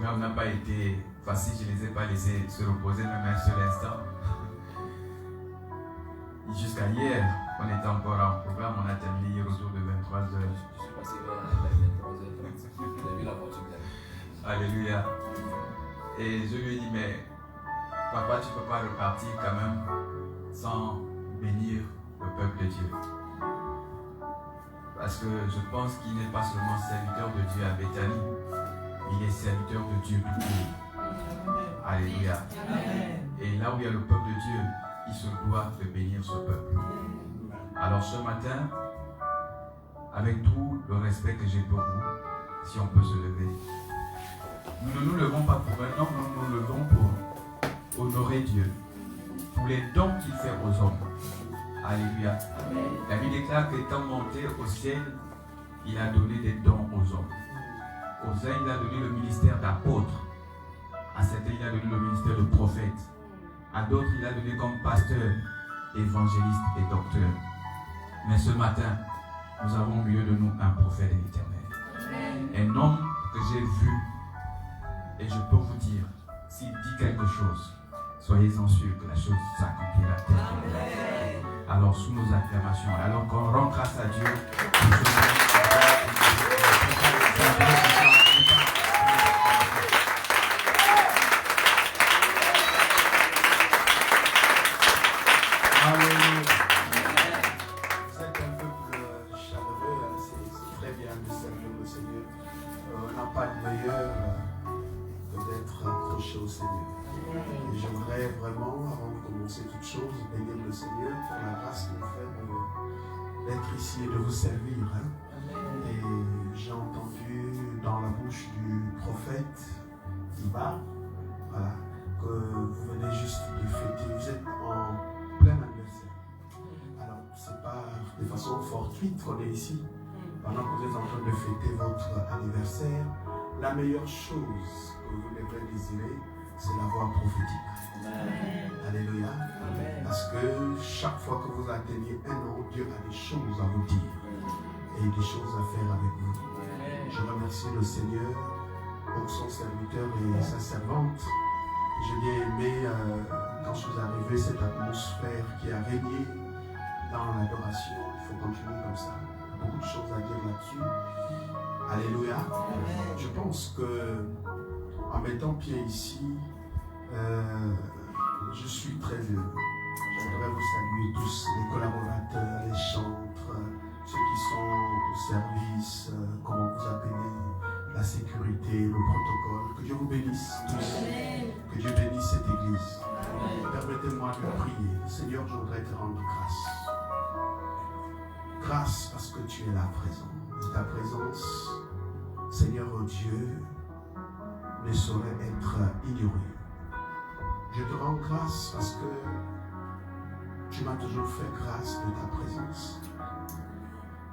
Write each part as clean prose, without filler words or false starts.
programme n'a pas été facile, je ne les ai pas laissés se reposer même un seul instant. Jusqu'à hier, on était encore en programme, on a terminé hier autour de 23h. Je suis passé vers 23h30. J'ai vu la voiture. Alléluia. Et je lui ai dit, mais papa, tu ne peux pas repartir quand même sans bénir le peuple de Dieu. Parce que je pense qu'il n'est pas seulement serviteur de Dieu à Bethany, il est serviteur de Dieu tout court. Alléluia. Et là où il y a le peuple de Dieu, il se doit de bénir ce peuple. Alors ce matin, avec tout le respect que j'ai pour vous, si on peut se lever, nous ne nous levons pas pour maintenant, nous nous levons pour honorer Dieu, pour les dons qu'il fait aux hommes. Alléluia. La Bible déclare qu'étant monté au ciel, il a donné des dons aux hommes. Aux uns, il a donné le ministère d'apôtre. À certains, il a donné le ministère de prophète. À d'autres, il a donné comme pasteur, évangéliste et docteur. Mais ce matin, nous avons au milieu de nous un prophète de l'Éternel. Un homme que j'ai vu, et je peux vous dire, s'il dit quelque chose, soyez-en sûrs que la chose s'accomplira telle qu'elle est. Alors, sous nos acclamations, alors qu'on rend grâce à Dieu pour ce C'est un peuple chaleureux, c'est très bien de servir le Seigneur. On n'a pas de meilleur que d'être accroché au Seigneur. Et j'aimerais vraiment, avant de commencer toute chose, bénir le Seigneur pour la grâce qu'il fait d'être ici et de vous servir. Et j'ai entendu dans la bouche du prophète Iba, voilà, que vous venez juste de fêter, vous êtes en plein anniversaire. Alors, c'est pas de façon fortuite qu'on est ici. Pendant que vous êtes en train de fêter votre anniversaire, la meilleure chose que vous devrez désirer, c'est la voix prophétique. Amen. Alléluia. Amen. Parce que chaque fois que vous atteignez un an, Dieu a des choses à vous dire et des choses à faire avec vous. Amen. Je remercie le Seigneur pour son serviteur et sa servante. J'ai bien aimé quand je suis arrivé cette atmosphère qui a régné dans l'adoration. Il faut continuer comme ça. Il y a beaucoup de choses à dire là-dessus. Alléluia. Amen. Je pense que en mettant pied ici, je suis très heureux. J'aimerais vous saluer tous, les collaborateurs, les chantres, ceux qui sont au service, comment vous appelez, la sécurité, le protocole. Que Dieu vous bénisse tous. Amen. Que Dieu bénisse cette église. Permettez-moi de prier. Seigneur, je voudrais te rendre grâce. Grâce parce que tu es là présent. Et ta présence, Seigneur Dieu, ne saurait être ignorée. Je te rends grâce parce que tu m'as toujours fait grâce de ta présence.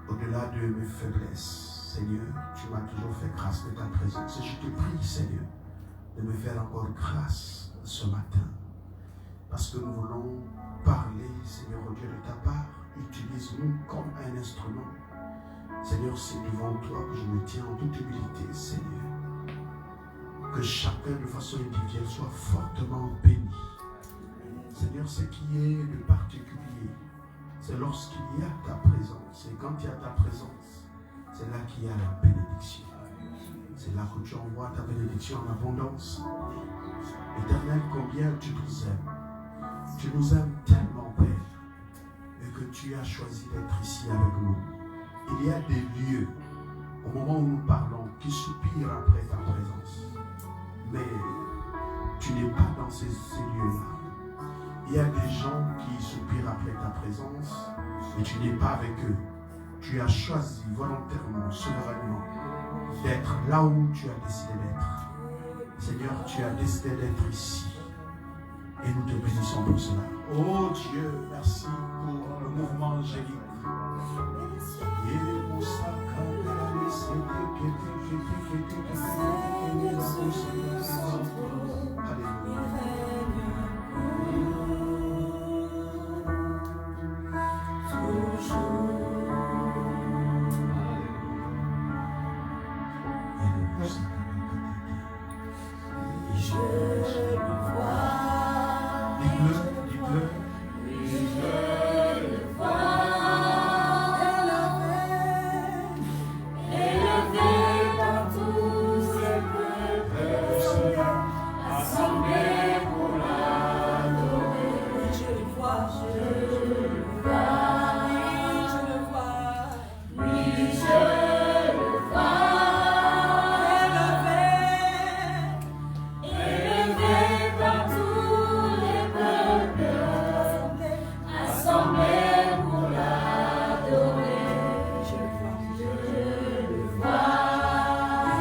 Au-delà de mes faiblesses, Seigneur, tu m'as toujours fait grâce de ta présence. Et je te prie, Seigneur, de me faire encore grâce ce matin. Parce que nous voulons parler, Seigneur Dieu, de ta part. Utilise-nous comme un instrument. Seigneur, c'est devant toi que je me tiens en toute humilité, Seigneur. Que chacun de façon individuelle soit fortement béni. Seigneur, ce qui est de particulier, c'est lorsqu'il y a ta présence. Et quand il y a ta présence, c'est là qu'il y a la bénédiction. C'est là que tu envoies ta bénédiction en abondance. Éternel, combien tu nous aimes. Tu nous aimes tellement, Père, et que tu as choisi d'être ici avec nous. Il y a des lieux, au moment où nous parlons, qui soupirent après ta présence. Mais tu n'es pas dans ces lieux-là. Il y a des gens qui soupirent après ta présence, mais tu n'es pas avec eux. Tu as choisi volontairement, souverainement, d'être là où tu as décidé d'être. Seigneur, tu as décidé d'être ici. Et nous te bénissons pour cela. Oh Dieu, merci pour le mouvement angélique. Dites-le, dites-le.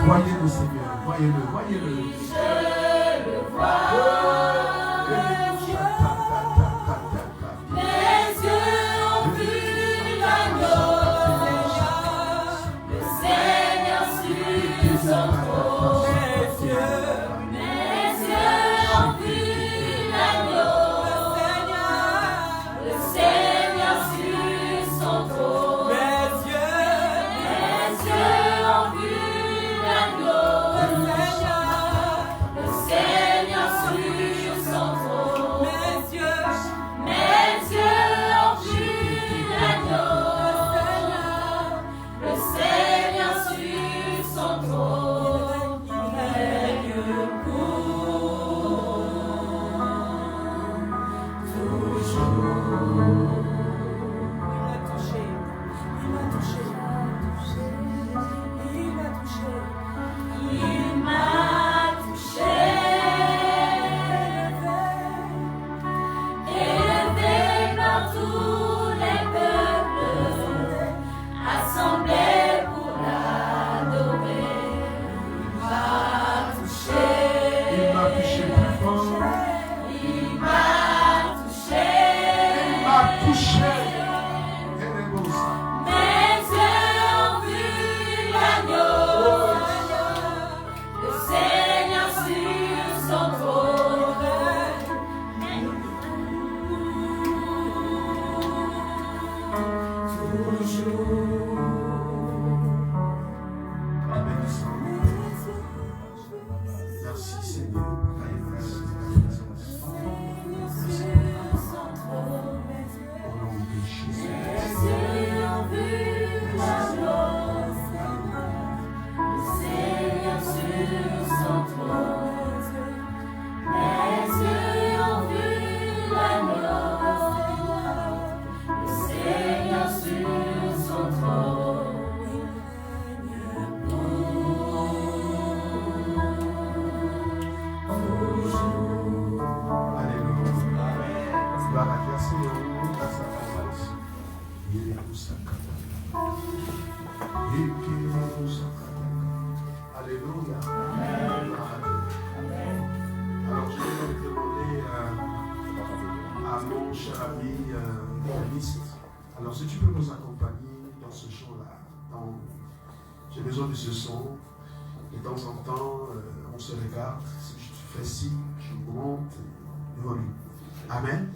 Voyez le Seigneur, voyez-le, voyez-le. Je le vois. Mes yeux ont vu l'agneau. Le Seigneur sur son trône. Mes yeux ont vu l'agneau. Le Seigneur sur son trône. Mes yeux ont vu l'agneau. Le Seigneur sur son trône. Mes yeux ont vu l'agneau. Le Seigneur sur son trône. Il règne Il m'a touché, élevé par tous les peuples, assemblés pour l'adorer. Il m'a touché, Il m'a touché plus fort. il m'a touché. Il m'a touché. Elle est beau ça. Mes yeux ont vu l'agneau, le Seigneur sur son trône. Merci Seigneur. Merci au nom de Jésus. Mes yeux ont vu l'agneau, le Seigneur sur son trône. Mes yeux ont vu l'agneau, le Seigneur sur son trône. Alléluia. Gloire à Dieu, Seigneur, à sa présence. Il est tout ça. Alléluia. Gloire à Dieu. Alors je vais demander à mon cher ami pianiste. Alors si tu peux nous accompagner dans ce chant-là. J'ai besoin de ce son. De temps en temps, on se regarde. Si je fais ci, je monte le volume. Amen.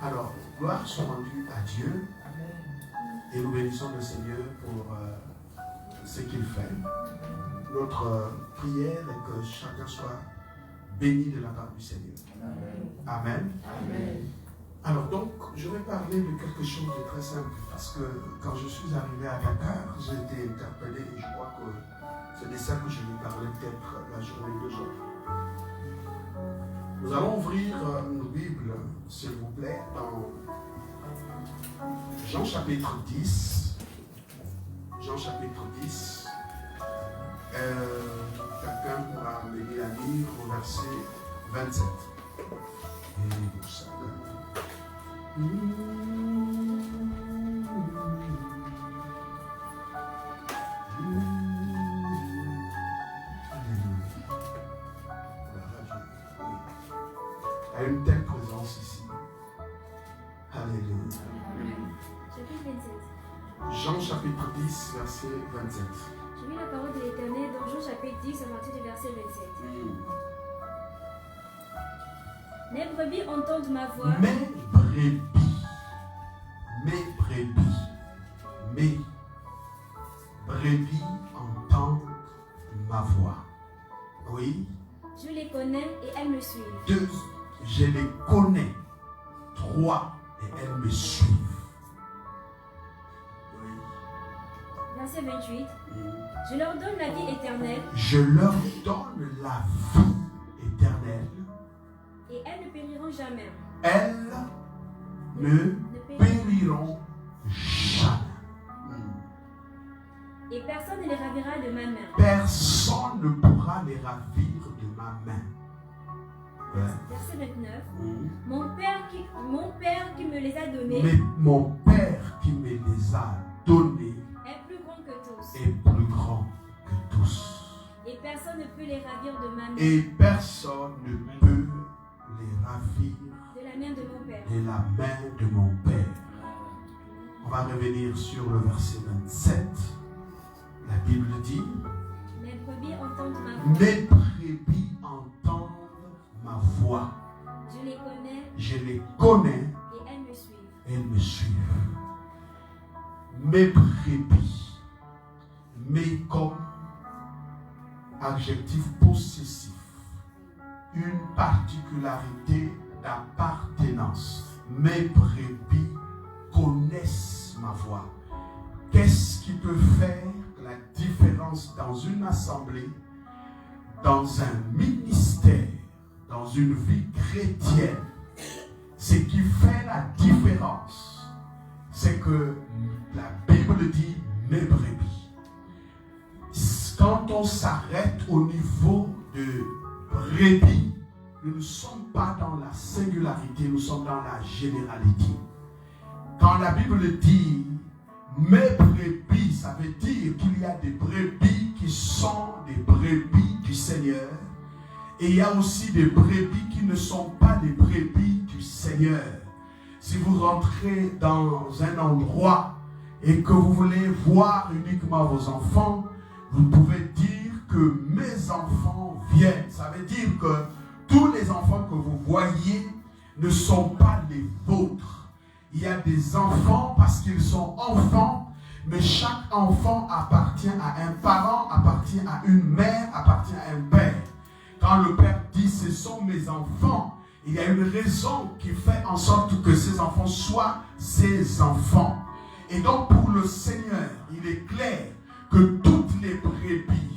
Alors, gloire soit rendue à Dieu. Et nous bénissons le Seigneur pour ce qu'il fait. Notre prière est que chacun soit béni de la part du Seigneur. Amen. Alors donc, je vais parler de quelque chose de très simple. Parce que quand je suis arrivé à Dakar, j'ai été interpellé et je crois que c'est de ça que je vais parler peut-être la journée d'aujourd'hui. Nous allons ouvrir nos Bibles, s'il vous plaît, dans Jean chapitre 10. Jean chapitre 10. Quelqu'un pourra m'aider à lire au verset 27. Et vous savez. Il y a une telle présence ici. Alléluia. Chapitre 27. Jean chapitre 10, verset 27. J'ai mis la parole de l'Éternel dans Jean chapitre 10 à partir du verset 27. Mes brebis entendent ma voix. Mes brebis entendent ma voix. Oui, Je les connais et elles me suivent. 2. Je les connais. 3. Et elles me suivent. Oui. Verset 28. Je leur donne la vie éternelle. Je leur donne la vie éternelle. Et elles ne périront jamais. Elles ne périront jamais. Et personne ne les ravira de ma main. Personne ne pourra les ravir de ma main. Ouais. Verset 29. Mon père qui me les a donnés Mais mon Père qui me les a donnés est plus grand que tous. est plus grand que tous. Et personne ne peut les ravir de ma main. Et personne ne peut les ravir De la main de mon Père. de la main de mon Père. On va revenir sur le verset 27. La Bible dit: Mes brebis entendent ma voix. mes brebis entendent ma voix. Je les connais Je les connais et elles me suivent. et elles me suivent. Mes brebis. Mais comme adjectif possessif. Une particularité d'appartenance. Mes brebis connaissent ma voix. Qu'est-ce qui peut faire la différence dans une assemblée, dans un ministère, dans une vie chrétienne? Ce qui fait la différence, c'est que la Bible dit mes brebis. Quand on s'arrête au niveau de brebis, nous ne sommes pas dans la singularité, nous sommes dans la généralité. Quand la Bible dit mes brebis, ça veut dire qu'il y a des brebis qui sont des brebis du Seigneur. Et il y a aussi des brebis qui ne sont pas des brebis du Seigneur. Si vous rentrez dans un endroit et que vous voulez voir uniquement vos enfants, vous pouvez dire que mes enfants viennent. Ça veut dire que tous les enfants que vous voyez ne sont pas les vôtres. Il y a des enfants parce qu'ils sont enfants, mais chaque enfant appartient à un parent, appartient à une mère, appartient à un père. Quand le père dit ce sont mes enfants, il y a une raison qui fait en sorte que ces enfants soient ses enfants. Et donc pour le Seigneur, il est clair que toutes les brebis,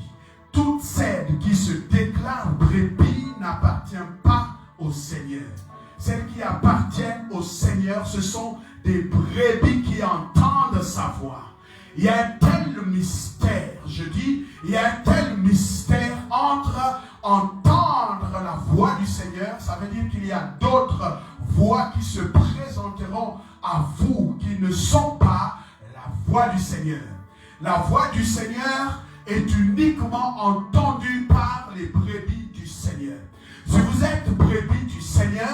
toutes celles qui se déclarent brebis n'appartiennent pas au Seigneur. Celles qui appartiennent au Seigneur, ce sont des brebis qui entendent sa voix. Il y a un tel mystère, je dis, il y a un tel mystère entre entendre la voix du Seigneur, ça veut dire qu'il y a d'autres voix qui se présenteront à vous, qui ne sont pas la voix du Seigneur. La voix du Seigneur est uniquement entendue par les brebis du Seigneur. Si vous êtes brebis du Seigneur,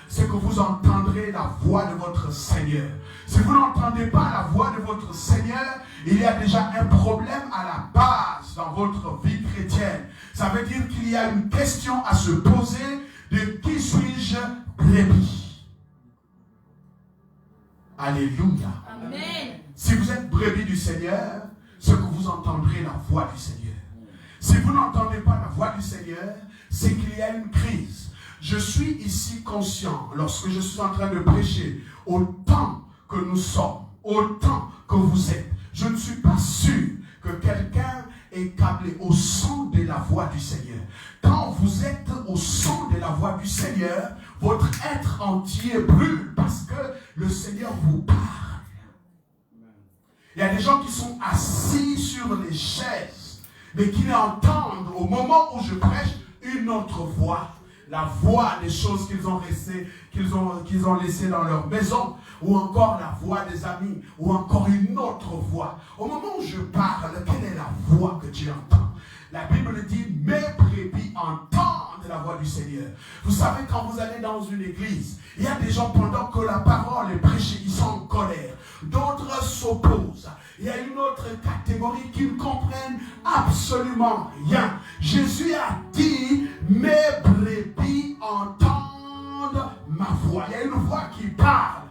c'est que vous entendrez la voix de votre Seigneur. Si vous n'entendez pas la voix de votre Seigneur, il y a déjà un problème à la base dans votre vie chrétienne. Ça veut dire qu'il y a une question à se poser de qui suis-je brebis? Alléluia. Amen. Si vous êtes brebis du Seigneur, c'est que vous entendrez la voix du Seigneur. Si vous n'entendez pas la voix du Seigneur, c'est qu'il y a une crise. Je suis ici conscient, lorsque je suis en train de prêcher, autant que nous sommes, autant que vous êtes, je ne suis pas sûr que quelqu'un est câblé au son de la voix du Seigneur. Quand vous êtes au son de la voix du Seigneur, votre être entier brûle parce que le Seigneur vous parle. Il y a des gens qui sont assis sur les chaises, mais qui entendent au moment où je prêche une autre voix. La voix des choses qu'ils ont laissées dans leur maison, ou encore la voix des amis, ou encore une autre voix. Au moment où je parle, quelle est la voix que tu entends? La Bible dit, mes brebis entendent la voix du Seigneur. Vous savez, quand vous allez dans une église, il y a des gens, pendant que la parole est prêchée, ils sont en colère. D'autres s'opposent. Il y a une autre catégorie qui ne comprennent absolument rien. Jésus a dit, mes brebis entendent ma voix. Il y a une voix qui parle.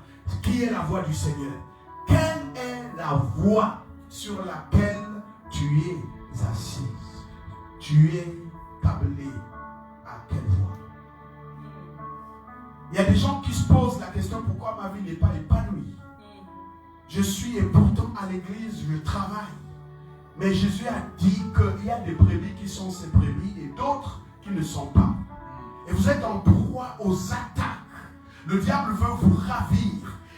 Qui est la voix du Seigneur? Quelle est la voix sur laquelle tu es assise? Tu es câblé à Il y a des gens qui se posent la question pourquoi ma vie n'est pas épanouie. Je suis et pourtant à l'église, je travaille. Mais Jésus a dit qu'il y a des brebis qui sont ses brebis et d'autres qui ne sont pas. Et vous êtes en proie aux attaques. Le diable veut vous ravir.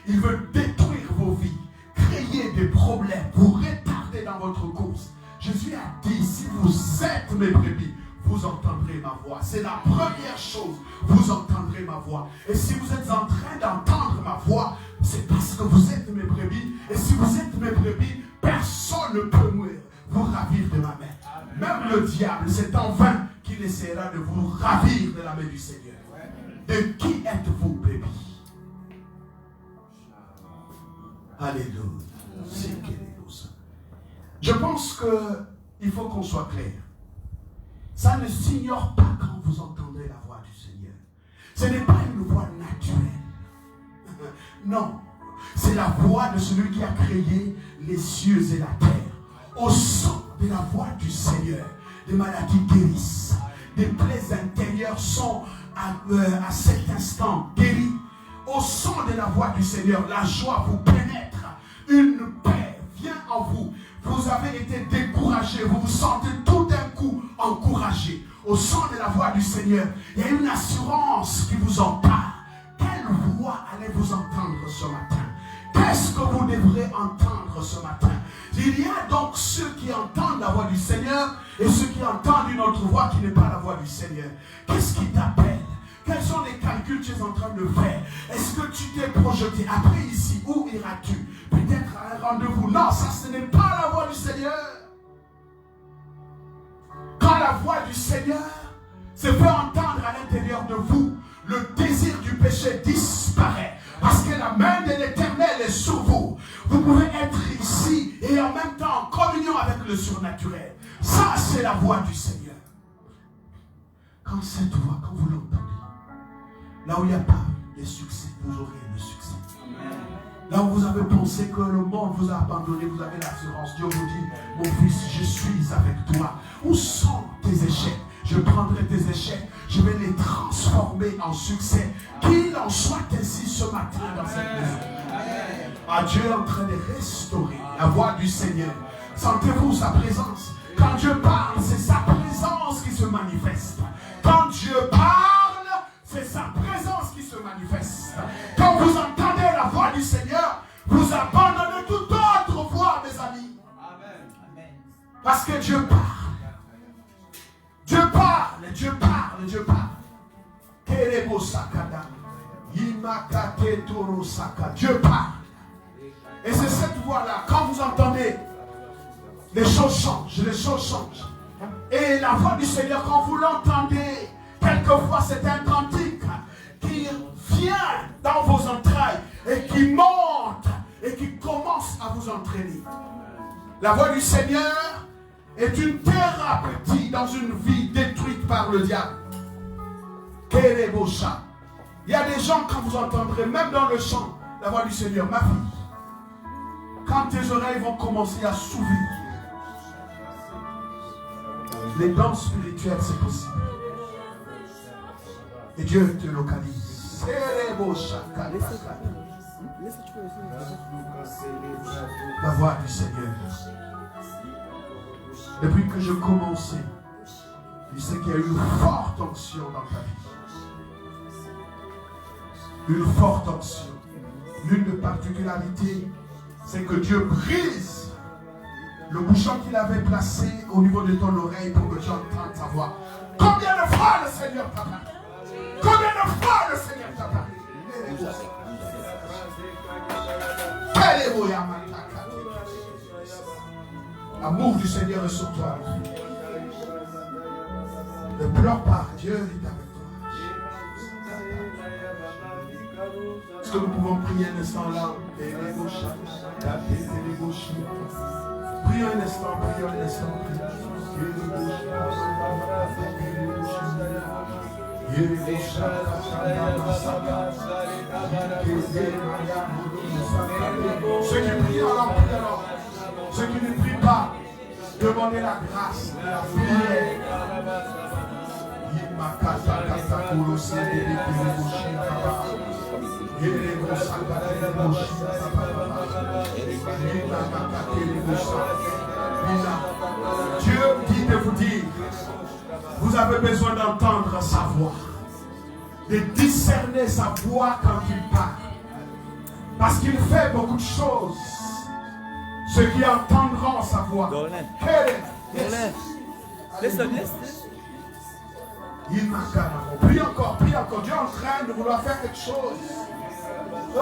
Il veut détruire vos vies, créer des problèmes, vous retarder dans votre course. Jésus a dit, si vous êtes mes brebis, vous entendrez ma voix. C'est la première chose, vous entendrez ma voix. Et si vous êtes en train d'entendre ma voix, c'est parce que vous êtes mes brebis. Et si vous êtes mes brebis, personne ne peut vous ravir de ma main. Même le diable, c'est en vain qu'il essaiera de vous ravir de la main du Seigneur. De qui êtes-vous, brebis? Alléluia. Je pense qu'il faut qu'on soit clair. Ça ne s'ignore pas quand vous entendez la voix du Seigneur. Ce n'est pas une voix naturelle. Non. C'est la voix de celui qui a créé les cieux et la terre. Au son de la voix du Seigneur, des maladies guérissent. Des plaies intérieures sont à cet instant guéries. Au son de la voix du Seigneur, la joie vous pénètre. Une paix vient en vous. Vous avez été découragé. Vous vous sentez tout d'un coup encouragé. Au son de la voix du Seigneur, il y a une assurance qui vous en parle. Quelle voix allez-vous entendre ce matin? Qu'est-ce que vous devrez entendre ce matin? Il y a donc ceux qui entendent la voix du Seigneur et ceux qui entendent une autre voix qui n'est pas la voix du Seigneur. Qu'est-ce qui t'appelle? Quels sont les calculs que tu es en train de faire? Est-ce que tu t'es projeté après ici? Où iras-tu? Peut-être à un rendez-vous? Non, ça ce n'est pas la voix du Seigneur. Quand la voix du Seigneur se fait entendre à l'intérieur de vous, le désir du péché disparaît. Parce que la main de l'Éternel est sur vous. Vous pouvez être ici et en même temps en communion avec le surnaturel. Ça, c'est la voix du Seigneur. Quand cette voix, quand vous l'entendez, là où il n'y a pas de succès, vous aurez le succès. Là où vous avez pensé que le monde vous a abandonné, vous avez l'assurance. Dieu vous dit, mon fils, je suis avec toi. Où sont tes échecs? Je prendrai tes échecs, je vais les transformer en succès. Qu'il en soit ainsi ce matin dans cette maison. Ah, Dieu est en train de restaurer la voix du Seigneur. Sentez-vous sa présence? Quand Dieu parle, c'est sa présence qui se manifeste. Quand Dieu parle, c'est sa présence qui se manifeste. Quand vous entendez la voix du Seigneur, vous abandonnez toute autre voix, mes amis. Parce que Dieu parle. Dieu parle, Dieu parle, Dieu parle. Dieu parle. Et c'est cette voix-là, quand vous entendez, les choses changent, les choses changent. Et la voix du Seigneur, quand vous l'entendez, quelquefois c'est un cantique qui vient dans vos entrailles et qui monte et qui commence à vous entraîner. La voix du Seigneur est une thérapie dans une vie détruite par le diable. Il y a des gens, quand vous entendrez, même dans le chant, la voix du Seigneur, ma fille, quand tes oreilles vont commencer à s'ouvrir, les dons spirituels, c'est possible. Et Dieu te localise. La voix du Seigneur. Depuis que je commençais, je sais qu'il y a eu une forte onction dans ta vie. Une forte onction. L'une des particularités, c'est que Dieu brise le bouchon qu'il avait placé au niveau de ton oreille pour que tu entendes sa voix. Combien de fois le Seigneur t'a parlé? Combien de fois le Seigneur t'a parlé? L'amour du Seigneur est sur toi. Ne pleure pas, Dieu est avec toi. Est-ce que nous pouvons prier un instant là? Prions un instant, prions un instant. Ceux qui prient alors, prient alors. Ceux qui ne prient pas, demandez la grâce, la prière. Dieu dit de vous dire, vous avez besoin d'entendre sa voix, de discerner sa voix quand il parle. Parce qu'il fait beaucoup de choses. Ceux qui entendront sa voix. Prie encore, prie encore. Dieu est en train de vouloir faire quelque chose. Oh,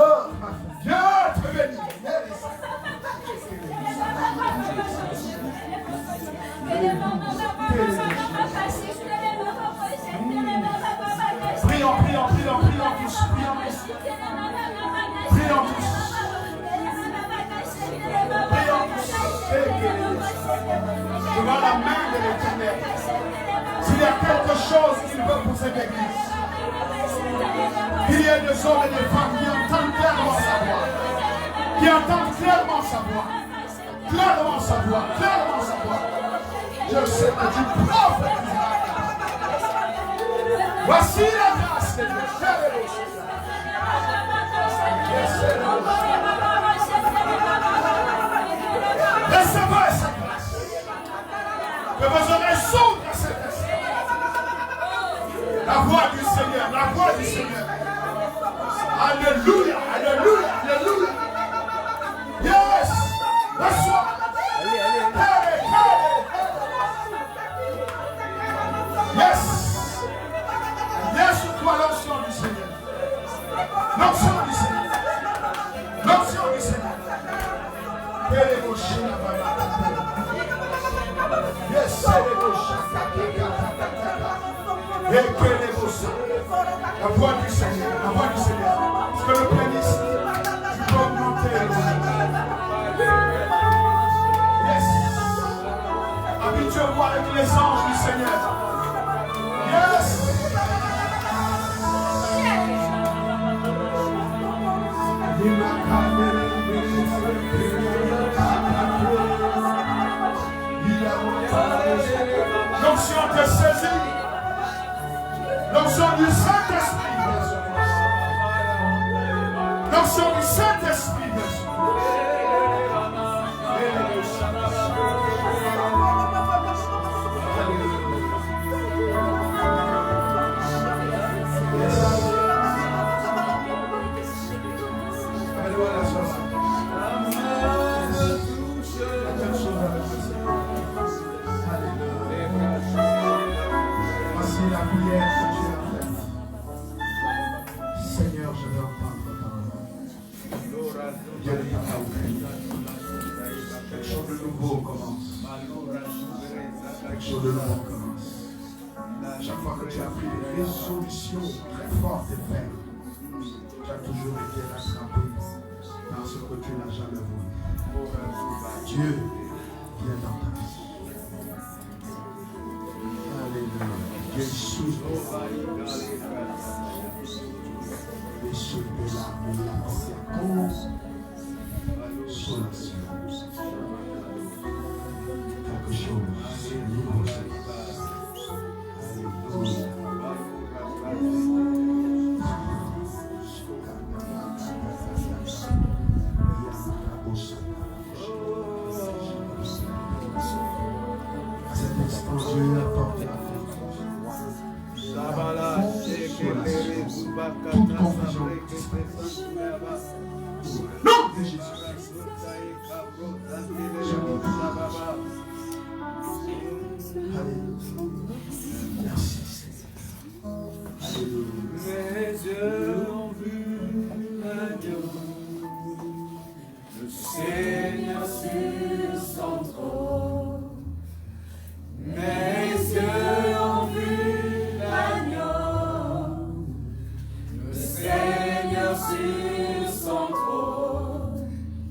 Dieu te bénit. Prions, prions, prions, prions tous, prions tous. Prions tous. Prions tous. Je vois la main de l'Éternel. S'il y a quelque chose qu'il veut pour cette église, qu'il y ait des hommes et des femmes qui entendent clairement sa voix. Qui entendent clairement sa voix. Clairement sa voix. Clairement sa voix. Je sais que tu prophétises. Voici la grâce de Dieu. Recevez cette grâce. Que vos oreilles s'ouvrent à cette grâce. La voix du Seigneur. La voix du Seigneur. Alléluia. Alléluia. Alléluia. Yes. Reçois. Yes. Yes, sur toi l'onction du Seigneur. L'onction du Seigneur. L'onction du Seigneur. Yes, la voix du Seigneur. La voix du Seigneur. Est-ce que le pianiste peut augmenter le volume? Yes. Habituez-vous avec les anges du Seigneur. Yes. L'onction te saisit. L'onction du Saint-Esprit. L'onction du Saint-Esprit. Chaque fois que tu as pris des résolutions très fortes et fermes, tu as toujours été rattrapé dans ce que tu n'as jamais voulu. Dieu vient dans ta vie. Alléluia. Dieu souffle. Et sur de l'arme, il a porté à cause sur la science. Quelque chose de nouveau. Toute confusion disparaisse. Non de Jésus. Alléluia. Merci Seigneur. Alléluia. Mes yeux ont vu l'agneau, le Seigneur sur son trône. Mes yeux ont vu l'agneau, le Seigneur sur son trône.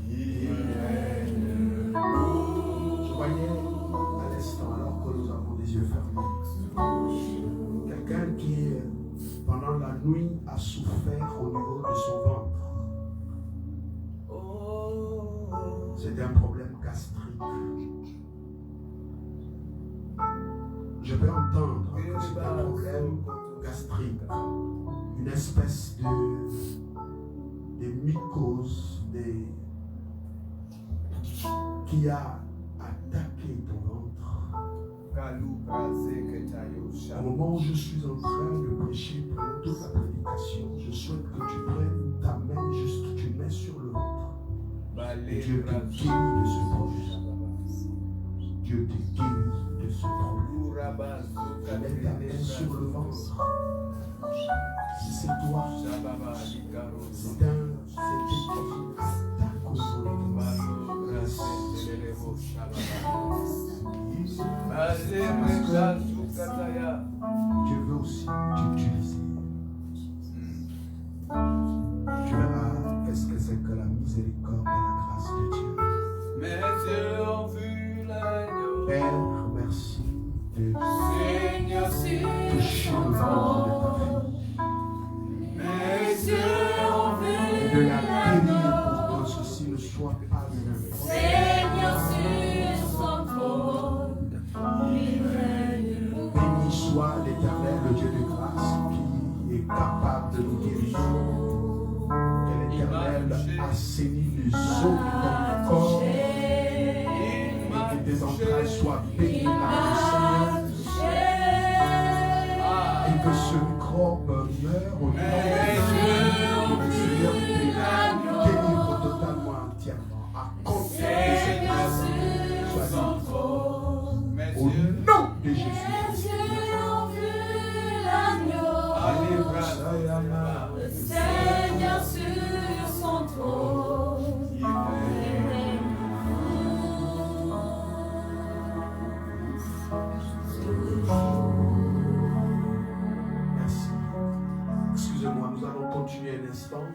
Il règne beau. Je voyais à l'instant, alors que nous avons les yeux fermés, quelqu'un qui, pendant la nuit, a souffert au niveau de son ventre. C'était un problème gastrique. Je peux entendre que c'est un problème gastrique. espèce de mycose qui a attaqué ton ventre. Au moment où je suis en train de prêcher pendant toute la prédication, je souhaite que tu prennes ta main juste, tu mets sur le ventre. Et Dieu te guérit de ce problème. Dieu te guérit de ce problème. Tu mets ta main sur le ventre. Si c'est toi, c'est une attaque au Dieu veut aussi t'utiliser. Tu verras qu'est-ce que c'est que la miséricorde et la grâce de Dieu. Mes yeux ont vu l'agneau. Père, merci de Seigneur, sur toucher le son ventre de ta trône. fille Mes yeux ont vu et de la guérir l'agneau. pour que ceci ne soit pas un impôt. Seigneur, sur son trône. Il règne. Béni soit l'Éternel, le Dieu de grâce, qui est capable de nous guérir. Que l'Éternel assainit les os de ton corps et que tes entrailles soient bénies par le Seigneur et que ce microbe meure au nom de Jésus. Le Seigneur te délivre totalement, entièrement, à cause de cette grâce. Sois au nom de Jésus. Le Seigneur sur son trône. Il règne. Merci. Excusez-moi, nous allons continuer un instant.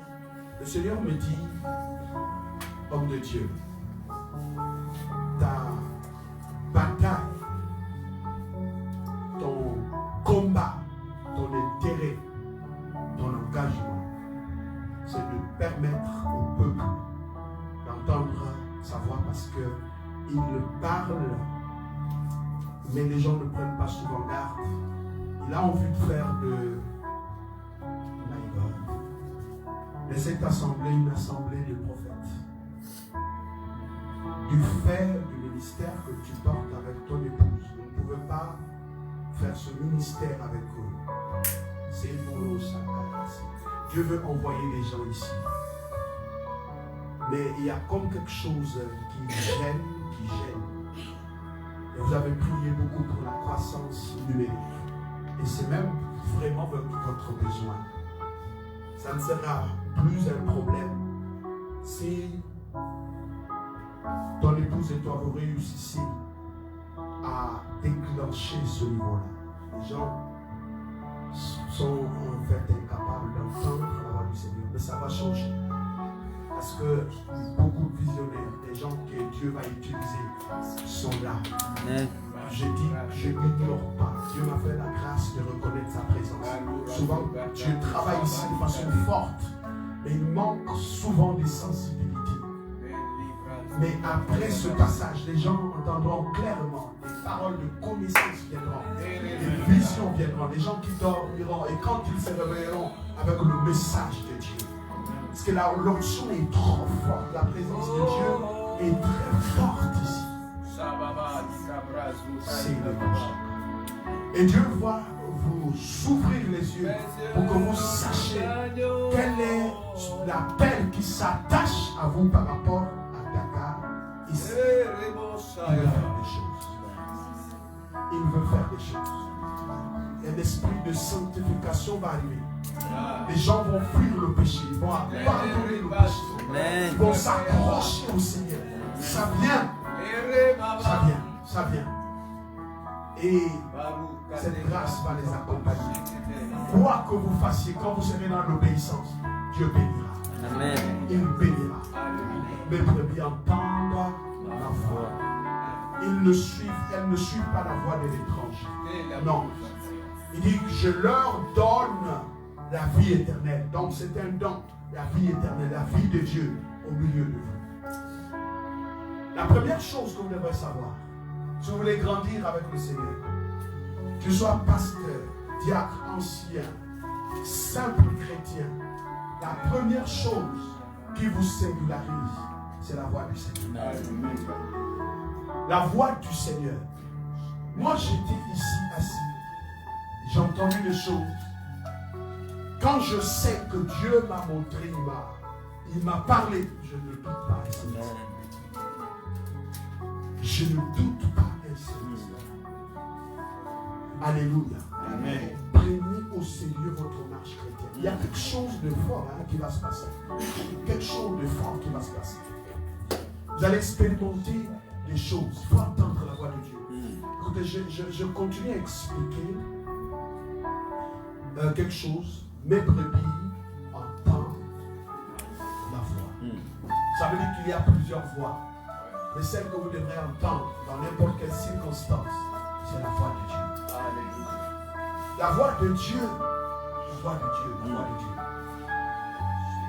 Le Seigneur me dit, homme de Dieu, ta bataille, ton combat, ton intérêt, ton engagement, c'est de permettre au peuple d'entendre sa voix parce qu'il parle, mais les gens ne prennent pas souvent garde. Il a envie de faire de cette assemblée une assemblée de prophètes. Du fait du ministère que tu portes avec ton épouse, vous ne pouvez pas faire ce ministère avec eux. C'est pour nous ça. Dieu veut envoyer des gens ici. Mais il y a comme quelque chose qui gêne. Et vous avez prié beaucoup pour la croissance numérique. Et c'est même vraiment votre besoin. Ça ne sera plus un problème si ton épouse et toi vous réussissez à déclencher ce niveau-là. Les gens sont en fait incapables d'entendre la voix du Seigneur. Mais ça va changer. Parce que beaucoup de visionnaires, des gens que Dieu va utiliser, sont là. Amen. Je dis, je n'ignore pas. Dieu m'a fait la grâce de reconnaître sa présence. Souvent, Dieu travaille ici de façon forte, mais il manque souvent des sensibilités. Mais après ce passage, les gens entendront clairement, des paroles de connaissance viendront, des visions viendront, des gens qui dormiront, et quand ils se réveilleront avec le message de Dieu. Parce que là, l'onction est trop forte, la présence de Dieu est très forte ici. C'est le bon. Et Dieu va vous ouvrir les yeux pour que vous sachiez quel est l'appel qui s'attache à vous par rapport à Dakar. Ici, il veut faire des choses. Il veut faire des choses. Un esprit de sanctification va arriver. Les gens vont fuir le péché, ils vont abandonner le péché, ils vont s'accrocher au Seigneur. Ça vient, ça vient, ça vient. Et cette grâce va les accompagner. Quoi que vous fassiez, quand vous serez dans l'obéissance, Dieu bénira. Amen. Il bénira. Mes brebis entendent la voix. Elles ne suivent pas la voix de l'étranger. Non. Il dit que je leur donne la vie éternelle. Donc c'est un don. La vie éternelle, la vie de Dieu au milieu de vous. La première chose que vous devrez savoir, si vous voulez grandir avec le Seigneur, que tu sois pasteur, diacre, ancien, simple chrétien, la première chose qui vous singularise, c'est la voix du Seigneur. La voix du Seigneur. Moi, j'étais ici assis. J'ai entendu des choses. Quand je sais que Dieu m'a montré, il m'a parlé, je ne doute pas. Je ne doute pas un seul instant. Alléluia. Amen. Prenez au sérieux votre marche chrétienne. Il y a quelque chose de fort qui va se passer. Quelque chose de fort qui va se passer. Vous allez expérimenter des choses. Il faut entendre la voix de Dieu. Écoutez, je continue à expliquer quelque chose. Mes brebis entendent ma voix. Ça veut dire qu'il y a plusieurs voix. Mais celle que vous devrez entendre dans n'importe quelle circonstance, c'est la voix de Dieu. La voix de Dieu. La voix de Dieu. La voix de Dieu.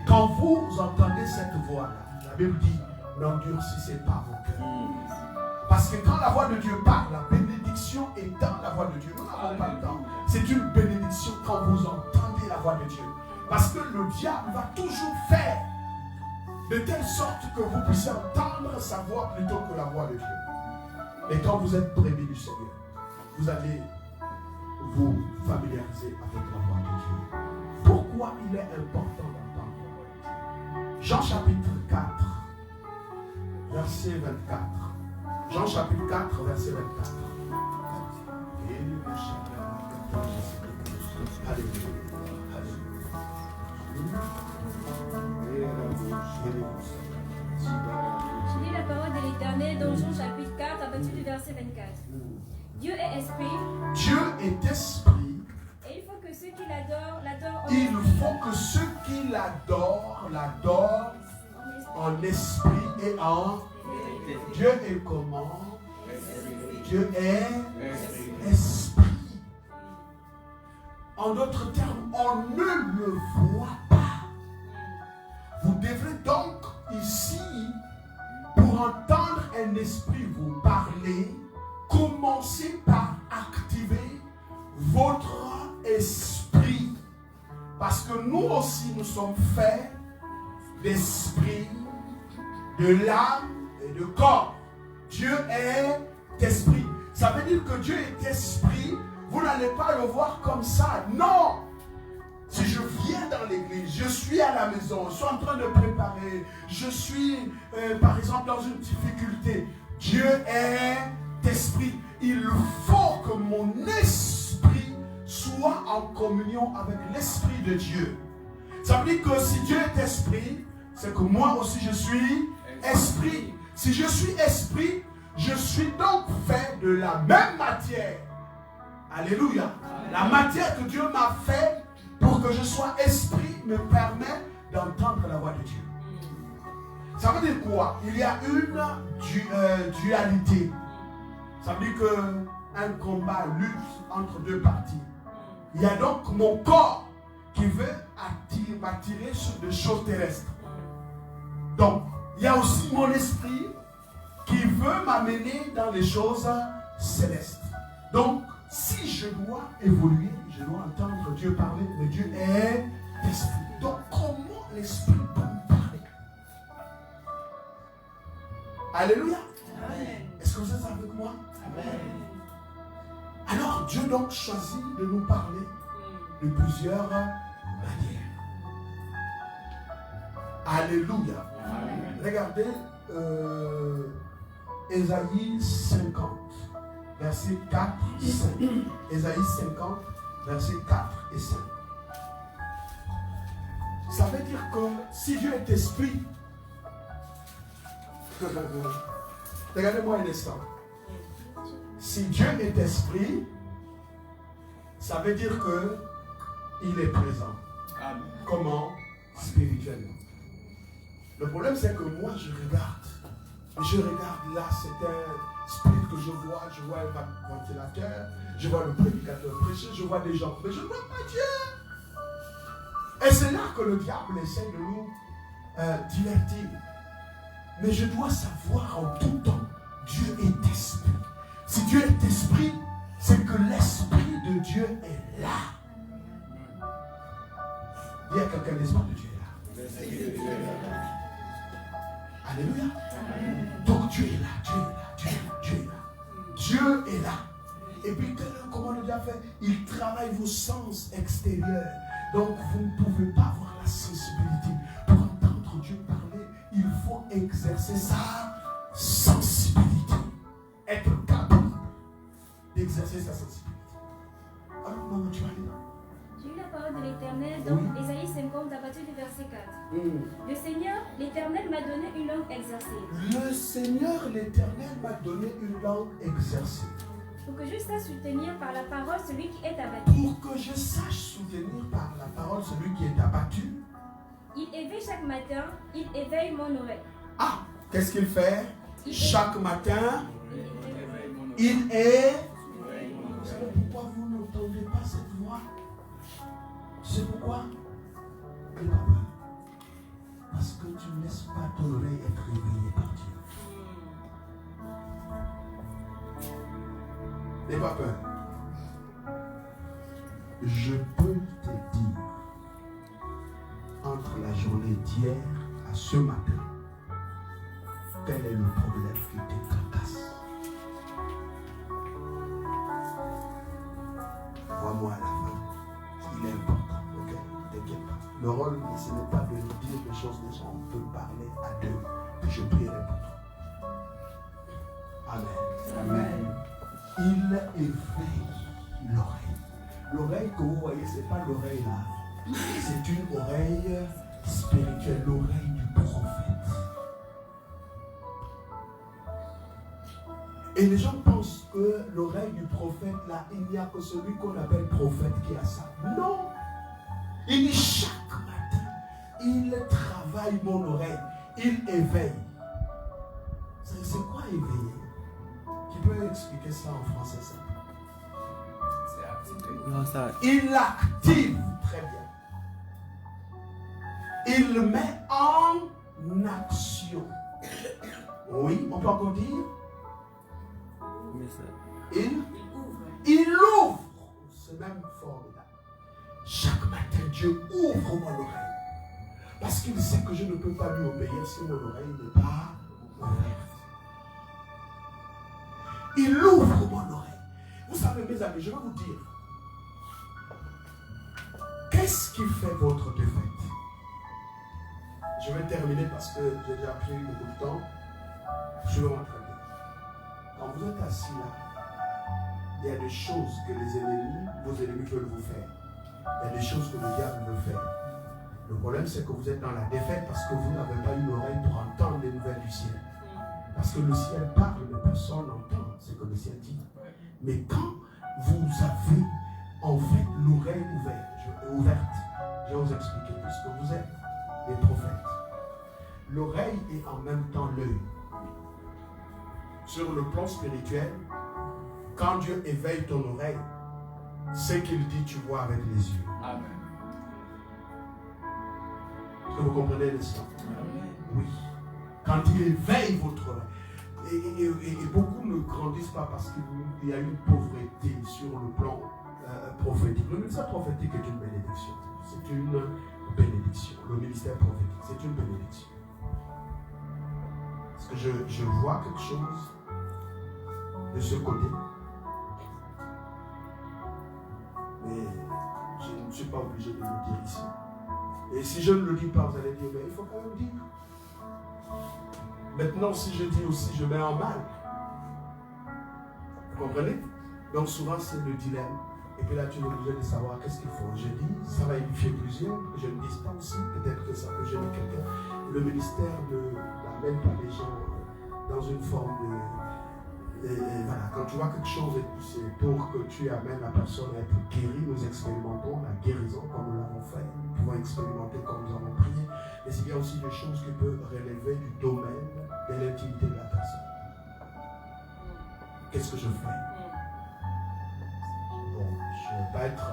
Quand vous entendez cette voix-là, la Bible dit, n'endurcissez pas vos cœurs. Parce que quand la voix de Dieu parle, la bénédiction est dans la voix de Dieu. Nous n'avons pas le temps. C'est une bénédiction quand vous entendez la voix de Dieu. Parce que le diable va toujours faire de telle sorte que vous puissiez entendre sa voix plutôt que la voix de Dieu. Et quand vous êtes brebis du Seigneur, vous allez vous familiariser avec la voix de Dieu. Pourquoi il est important d'entendre la voix de Dieu? Jean chapitre 4, verset 24. Jean chapitre 4, verset 24. Alléluia. Je lis la parole de l'Éternel dans Jean chapitre 4 à partir du verset 24. Dieu est esprit. Dieu est esprit. Et il faut que ceux qui l'adorent, l'adorent en Il esprit. faut que ceux qui l'adorent en esprit et en Dieu est comment? Dieu est esprit. En d'autres termes, on ne le voit pas. Vous devrez donc ici, pour entendre un esprit vous parler, commencer par activer votre esprit. Parce que nous aussi, nous sommes faits d'esprit, de l'âme et de corps. Dieu est esprit. Ça veut dire que Dieu est esprit. Vous n'allez pas le voir comme ça. Non. Si je viens dans l'église, je suis à la maison, je suis en train de préparer, je suis par exemple dans une difficulté. Dieu est esprit. Il faut que mon esprit soit en communion avec l'esprit de Dieu. Ça veut dire que si Dieu est esprit, c'est que moi aussi je suis esprit. Si je suis esprit, je suis donc fait de la même matière. Alléluia. La matière que Dieu m'a fait pour que je sois esprit me permet d'entendre la voix de Dieu. Ça veut dire quoi? Il y a une dualité. Ça veut dire qu'un combat lutte entre deux parties. Il y a donc mon corps qui veut m'attirer sur des choses terrestres. Donc, il y a aussi mon esprit qui veut m'amener dans les choses célestes. Donc, si je dois évoluer, je dois entendre Dieu parler, mais Dieu est esprit. Donc, comment l'esprit peut me parler? Alléluia. Amen. Est-ce que vous êtes avec moi? Amen. Alors, Dieu donc choisit de nous parler de plusieurs manières. Alléluia. Amen. Regardez Ésaïe 50, verset 4 et 5. Ésaïe 50, verset 4 et 5. Ça veut dire que si Dieu est esprit, regardez-moi un instant. Si Dieu est esprit, ça veut dire qu'il est présent. Amen. Comment? Spirituellement. Le problème, c'est que moi, je regarde là, c'est un spirit que je vois un ventilateur, je vois le prédicateur prêcher, je vois des gens, mais je ne vois pas Dieu. Et c'est là que le diable essaie de nous divertir. Mais je dois savoir en tout temps, Dieu est esprit. Si Dieu est esprit, c'est que l'esprit de Dieu est là. Dis à quelqu'un, l'Esprit de Dieu est là. Alléluia. Donc Dieu est là, Dieu est là, Dieu est là, Dieu est là. Dieu est là. Et puis comment le diable fait? Il travaille vos sens extérieurs. Donc vous ne pouvez pas avoir la sensibilité. Pour entendre Dieu parler, il faut exercer sa sensibilité. Être capable d'exercer sa sensibilité. Alors maman, tu vas aller là. J'ai eu la parole de l'Éternel dans Ésaïe 50 à partir du verset 4. Le Seigneur, l'Éternel m'a donné une langue exercée. Le Seigneur, l'Éternel m'a donné une langue exercée. Pour que je sache soutenir par la parole celui qui est abattu. Pour que je sache soutenir par la parole celui qui est abattu. Il éveille chaque matin, il éveille mon oreille. Ah, qu'est-ce qu'il fait? Chaque matin, il est... Vous savez pourquoi vous n'entendez pas cette voix? C'est pourquoi? Parce que tu ne laisses pas ton oreille être réveillée par Dieu. N'aie pas peur. Je peux te dire, entre la journée d'hier à ce matin, quel est le problème qui te tracasse. Vois-moi à la fin. Il est important. Ok, t'inquiète pas. Le rôle, ce n'est pas de dire les choses des gens. On peut parler à deux. Et je prierai pour toi. Amen. Amen. Il éveille l'oreille. L'oreille que vous voyez, ce n'est pas l'oreille là. C'est une oreille spirituelle, l'oreille du prophète. Et les gens pensent que l'oreille du prophète là, il n'y a que celui qu'on appelle prophète qui a ça. Non. Il dit chaque matin, il travaille mon oreille, il éveille. C'est quoi éveiller? Tu peux expliquer ça en français ça? C'est activé. Non, ça. Il active, très bien. Il met en action. Oui, on peut encore dire? Il ouvre. C'est même formidable. Chaque matin, Dieu ouvre mon oreille. Parce qu'il sait que je ne peux pas lui obéir si mon oreille n'est pas ouverte. Il ouvre mon oreille. Vous savez, mes amis, je vais vous dire. Qu'est-ce qui fait votre défaite? Je vais terminer parce que j'ai déjà pris beaucoup de temps. Je vais m'entraîner. Quand vous êtes assis là, il y a des choses que les ennemis, vos ennemis veulent vous faire. Il y a des choses que le diable veut faire. Le problème, c'est que vous êtes dans la défaite parce que vous n'avez pas une oreille pour entendre les nouvelles du ciel. Parce que le ciel parle, mais personne n'entend ce que le ciel dit. Mais quand vous avez en fait l'oreille ouverte, je vais vous expliquer, puisque vous êtes des prophètes. L'oreille est en même temps l'œil. Sur le plan spirituel, quand Dieu éveille ton oreille, ce qu'il dit, tu vois avec les yeux. Amen. Est-ce que vous comprenez l'histoire? Oui. Quand il éveille votre oreille. Et beaucoup ne grandissent pas parce qu'il y a une pauvreté sur le plan prophétique. Le ministère prophétique est une bénédiction. C'est une bénédiction. Le ministère prophétique, c'est une bénédiction. Parce que je vois quelque chose de ce côté. Mais je ne suis pas obligé de le dire ici. Et si je ne le dis pas, vous allez dire, mais il faut quand même dire. Maintenant, si je dis aussi, je mets en mal. Vous comprenez? Donc souvent, c'est le dilemme. Et puis là, tu es obligé de savoir qu'est-ce qu'il faut. Je dis, ça va édifier plusieurs. Je ne dis pas aussi, peut-être que ça peut gêner quelqu'un. Le ministère n'amène pas les gens dans une forme de... voilà, quand tu vois quelque chose, c'est pour que tu amènes la personne à être guérie. Nous expérimentons la guérison comme nous l'avons fait. Nous pouvons expérimenter comme nous avons prié. Mais il y a aussi des choses qui peuvent relever du domaine de l'intimité de la personne. Qu'est-ce que je fais? Bon, je ne vais pas être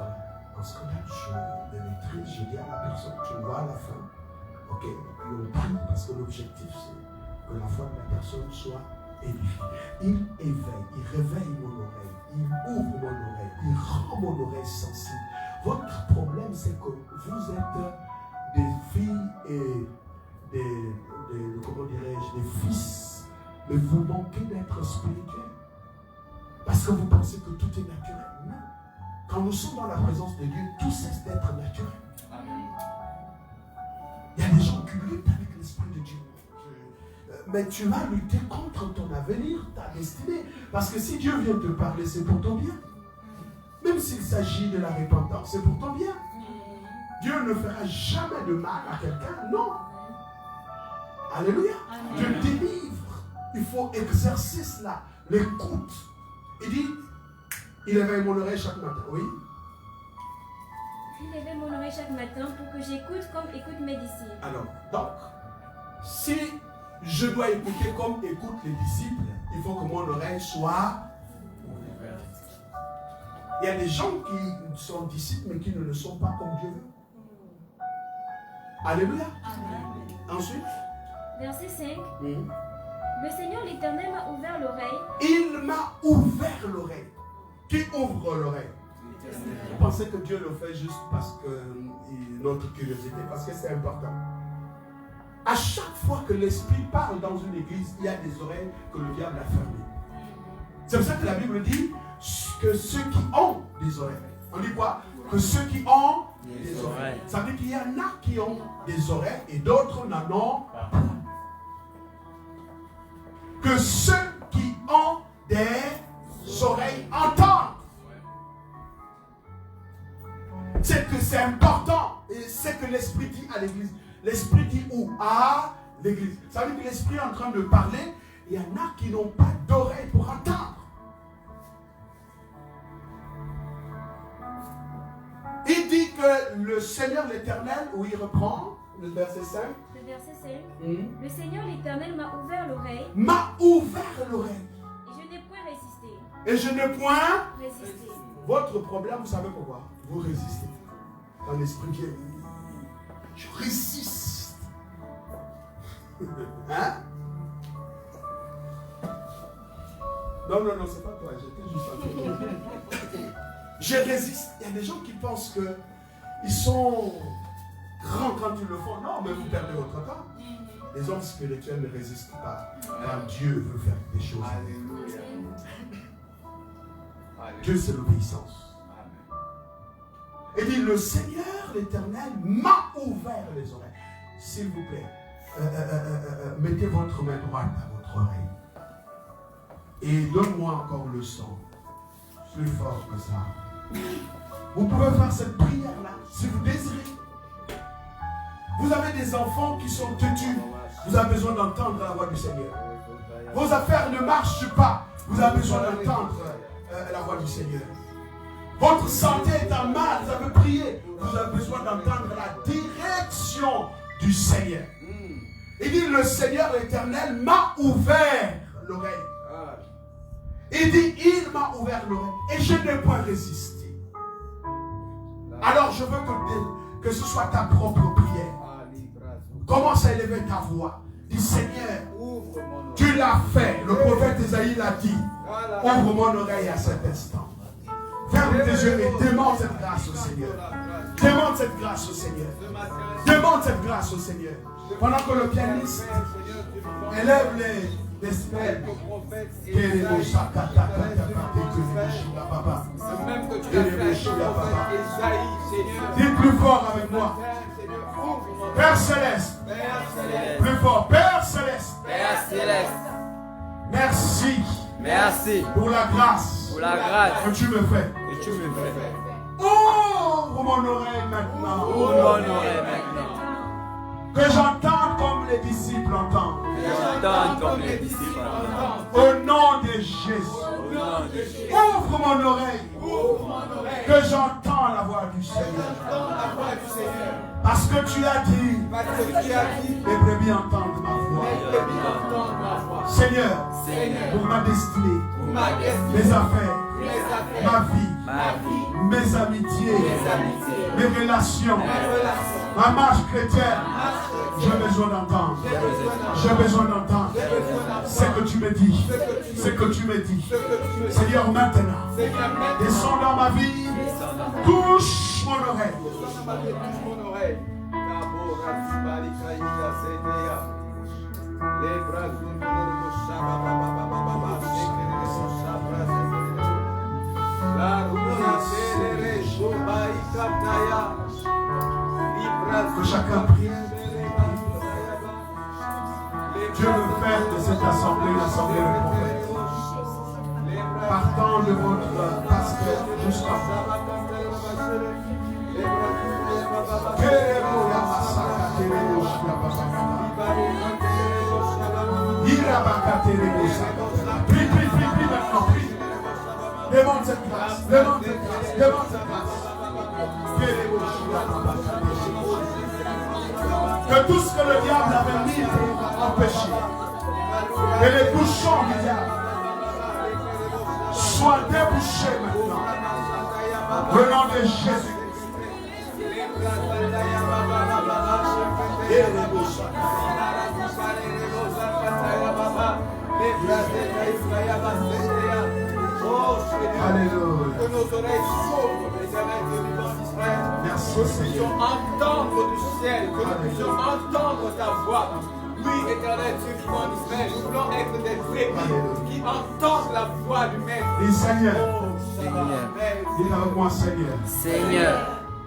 en scandale, je me maîtrise, je dis à la personne, tu me vois à la fin, ok, et puis on prie parce que l'objectif c'est que la foi de la personne soit édifiée. Il éveille, il réveille mon oreille, il ouvre mon oreille, il rend mon oreille sensible. Votre problème c'est que vous êtes des fils, mais vous manquez d'être spirituel. Parce que vous pensez que tout est naturel. Non. Quand nous sommes dans la présence de Dieu, tout cesse d'être naturel. Il y a des gens qui luttent avec l'Esprit de Dieu. Mais tu vas lutter contre ton avenir, ta destinée. Parce que si Dieu vient te parler, c'est pour ton bien. Même s'il s'agit de la repentance, c'est pour ton bien. Dieu ne fera jamais de mal à quelqu'un, non. Alléluia. Dieu délivre. Il faut exercer cela, l'écoute. Il dit, il éveille mon oreille chaque matin, oui. Il éveille mon oreille chaque matin pour que j'écoute comme écoutent mes disciples. Alors, donc, si je dois écouter comme écoutent les disciples, il faut que mon oreille soit ouverte. Il y a des gens qui sont disciples mais qui ne le sont pas comme Dieu veut. Alléluia. Ensuite, verset 5. Le Seigneur l'Éternel m'a ouvert l'oreille. Il m'a ouvert l'oreille. Qui ouvre l'oreille? Vous pensez que Dieu le fait juste parce que notre curiosité, parce que c'est important. À chaque fois que l'Esprit parle dans une église, il y a des oreilles que le diable a fermées. C'est pour ça que la Bible dit que ceux qui ont des oreilles. On dit quoi? Que ceux qui ont des oreilles. Ça veut dire qu'il y en a qui ont des oreilles et d'autres n'en ont pas. Que ceux qui ont des oreilles entendent. C'est que c'est important. Et c'est que l'Esprit dit à l'église. L'Esprit dit où? À l'église. Ça veut dire que l'Esprit est en train de parler. Il y en a qui n'ont pas d'oreilles pour entendre. Il dit que le Seigneur l'Éternel, où il reprend, le verset 5. Le verset 5. Le Seigneur l'Éternel m'a ouvert l'oreille. M'a ouvert l'oreille. Et je n'ai point résisté. Et je n'ai point résisté. Votre problème, vous savez pourquoi? Vous résistez. Quand l'Esprit vient, je résiste. Hein? Non, c'est pas toi, j'étais juste en train. Je résiste. Il y a des gens qui pensent qu'ils sont grands quand ils le font. Non, mais vous perdez votre temps. Les hommes spirituels ne résistent pas. Quand Dieu veut faire des choses. Alléluia. Dieu, c'est l'obéissance. Et dit, le Seigneur, l'Éternel, m'a ouvert les oreilles. S'il vous plaît, mettez votre main droite à votre oreille. Et donne-moi encore le son. Plus fort que ça. Vous pouvez faire cette prière-là, si vous désirez. Vous avez des enfants qui sont têtus. Vous avez besoin d'entendre la voix du Seigneur. Vos affaires ne marchent pas. Vous avez besoin d'entendre la voix du Seigneur. Votre santé est en mal, vous avez prié. Vous avez besoin d'entendre la direction du Seigneur. Il dit, le Seigneur l'Éternel m'a ouvert l'oreille. Il dit, il m'a ouvert l'oreille. Et je n'ai point résisté. Alors je veux que ce soit ta propre prière. Commence à élever ta voix. Dis, Seigneur, tu l'as fait. Le prophète Isaïe l'a dit. Ouvre mon oreille à cet instant. Ferme tes yeux et demande cette grâce au Seigneur. Demande cette grâce au Seigneur. Demande cette grâce au Seigneur. Pendant que le pianiste élève les décibels. C'est même que tu as fait Isaïe, Seigneur. Dis plus fort avec moi. Père Céleste. Plus fort. Père Céleste. Père Céleste. Merci. Merci pour la grâce. Pour la grâce que tu me fais. Que tu me fais. Ouvre mon oreille maintenant. Ouvre mon oreille maintenant. Que j'entende comme les disciples entendent. Que j'entende comme les disciples entendent. Au nom de Jésus. Au nom de Jésus. Ouvre mon oreille. Que j'entende la voix du Seigneur. Parce que tu as dit. Les brebis entendent ma voix. Seigneur, pour ma destinée, mes affaires, ma vie, mes amitiés, mes relations, ma marche chrétienne, j'ai besoin d'entendre. J'ai besoin d'entendre ce que tu me dis. Ce que tu me dis. Seigneur, maintenant, descends dans ma vie, touche mon oreille. Que chacun prie. Dieu veut faire de cette assemblée une assemblée de prophètes. Partant de votre pasteur jusqu'à Prie maintenant, prie. Demande cette grâce, demande cette grâce, demande cette grâce. Que tout ce que le diable avait mis pour empêcher, que les bouchons du diable soient débouchés maintenant. Au nom de Jésus. Alléluia. Que nos oreilles s'ouvrent, Éternel Dieu vivant d'Israël. Merci, Que nous Seigneur. puissions entendre du ciel, que nous puissions entendre ta voix. Oui, Éternel Dieu vivant d'Israël, nous voulons être des brebis qui entendent la voix du Maître. Dis Seigneur. Seigneur. Dis avec moi, Seigneur. Seigneur,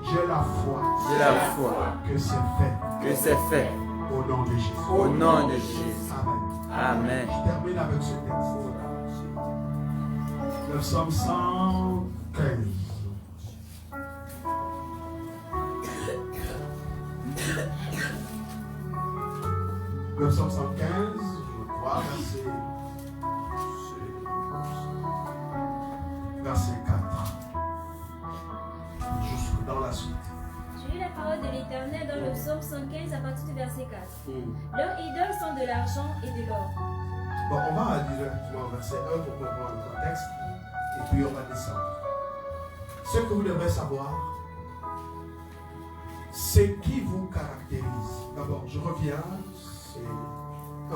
J'ai la foi. j'ai la foi Que c'est fait. que c'est fait. Au nom de Jésus. Au nom de Jésus. Amen. Amen. Je termine avec ce texte. Le psaume 115. Le psaume 115, je crois, verset 4. Juste dans la suite. J'ai lu la parole de l'Éternel dans le psaume 115 à partir du verset 4. Leurs idoles sont de l'argent et de l'or. Bon, on va aller directement au verset 1 pour comprendre le contexte et puis on va descendre. Ce que vous devrez savoir, c'est qui vous caractérise. D'abord, je reviens, c'est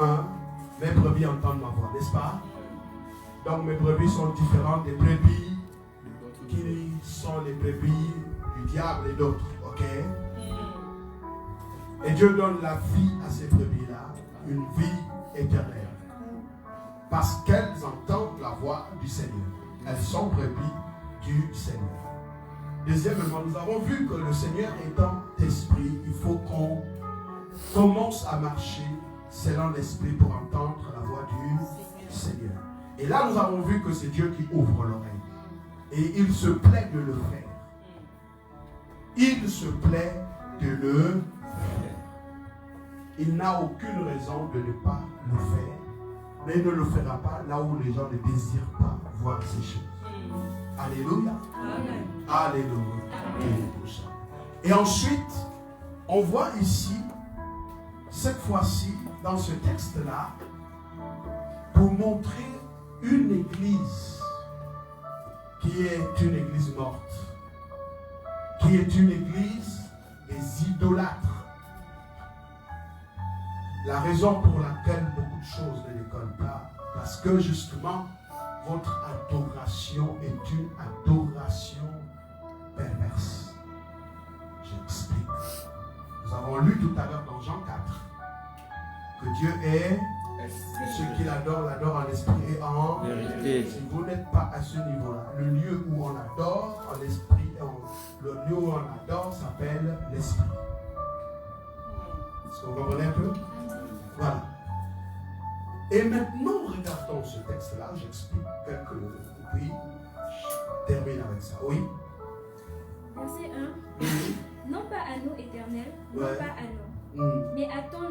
1. Mes brebis entendent ma voix, n'est-ce pas? Donc mes brebis sont différentes des brebis qui sont les brebis du diable et d'autres, ok? Et Dieu donne la vie à ces brebis-là, une vie éternelle. Parce qu'elles entendent la voix du Seigneur. Elles sont brebis du Seigneur. Deuxièmement, nous avons vu que le Seigneur étant esprit, il faut qu'on commence à marcher selon l'esprit pour entendre la voix du Seigneur. Et là, nous avons vu que c'est Dieu qui ouvre l'oreille. Et il se plaît de le faire. Il se plaît de le faire. Il n'a aucune raison de ne pas le faire. Mais il ne le fera pas là où les gens ne désirent pas voir ces choses. Alléluia. Amen. Alléluia. Et ensuite, on voit ici, cette fois-ci, dans ce texte-là, pour montrer une église qui est une église morte, qui est une église des idolâtres. La raison pour laquelle beaucoup de choses ne décollent pas, parce que justement, votre adoration est une adoration perverse. J'explique. Nous avons lu tout à l'heure dans Jean 4 que Dieu est, ceux qui l'adorent en esprit et en vérité. Si vous n'êtes pas à ce niveau-là, le lieu où on adore en esprit, le lieu où on adore s'appelle l'esprit. Est-ce que vous comprenez un peu? Voilà. Et maintenant, regardons ce texte-là. J'explique quelques. Puis, je termine avec ça. Oui. Verset 1. Non pas à nous, Éternel, non Ouais. pas à nous, mais à ton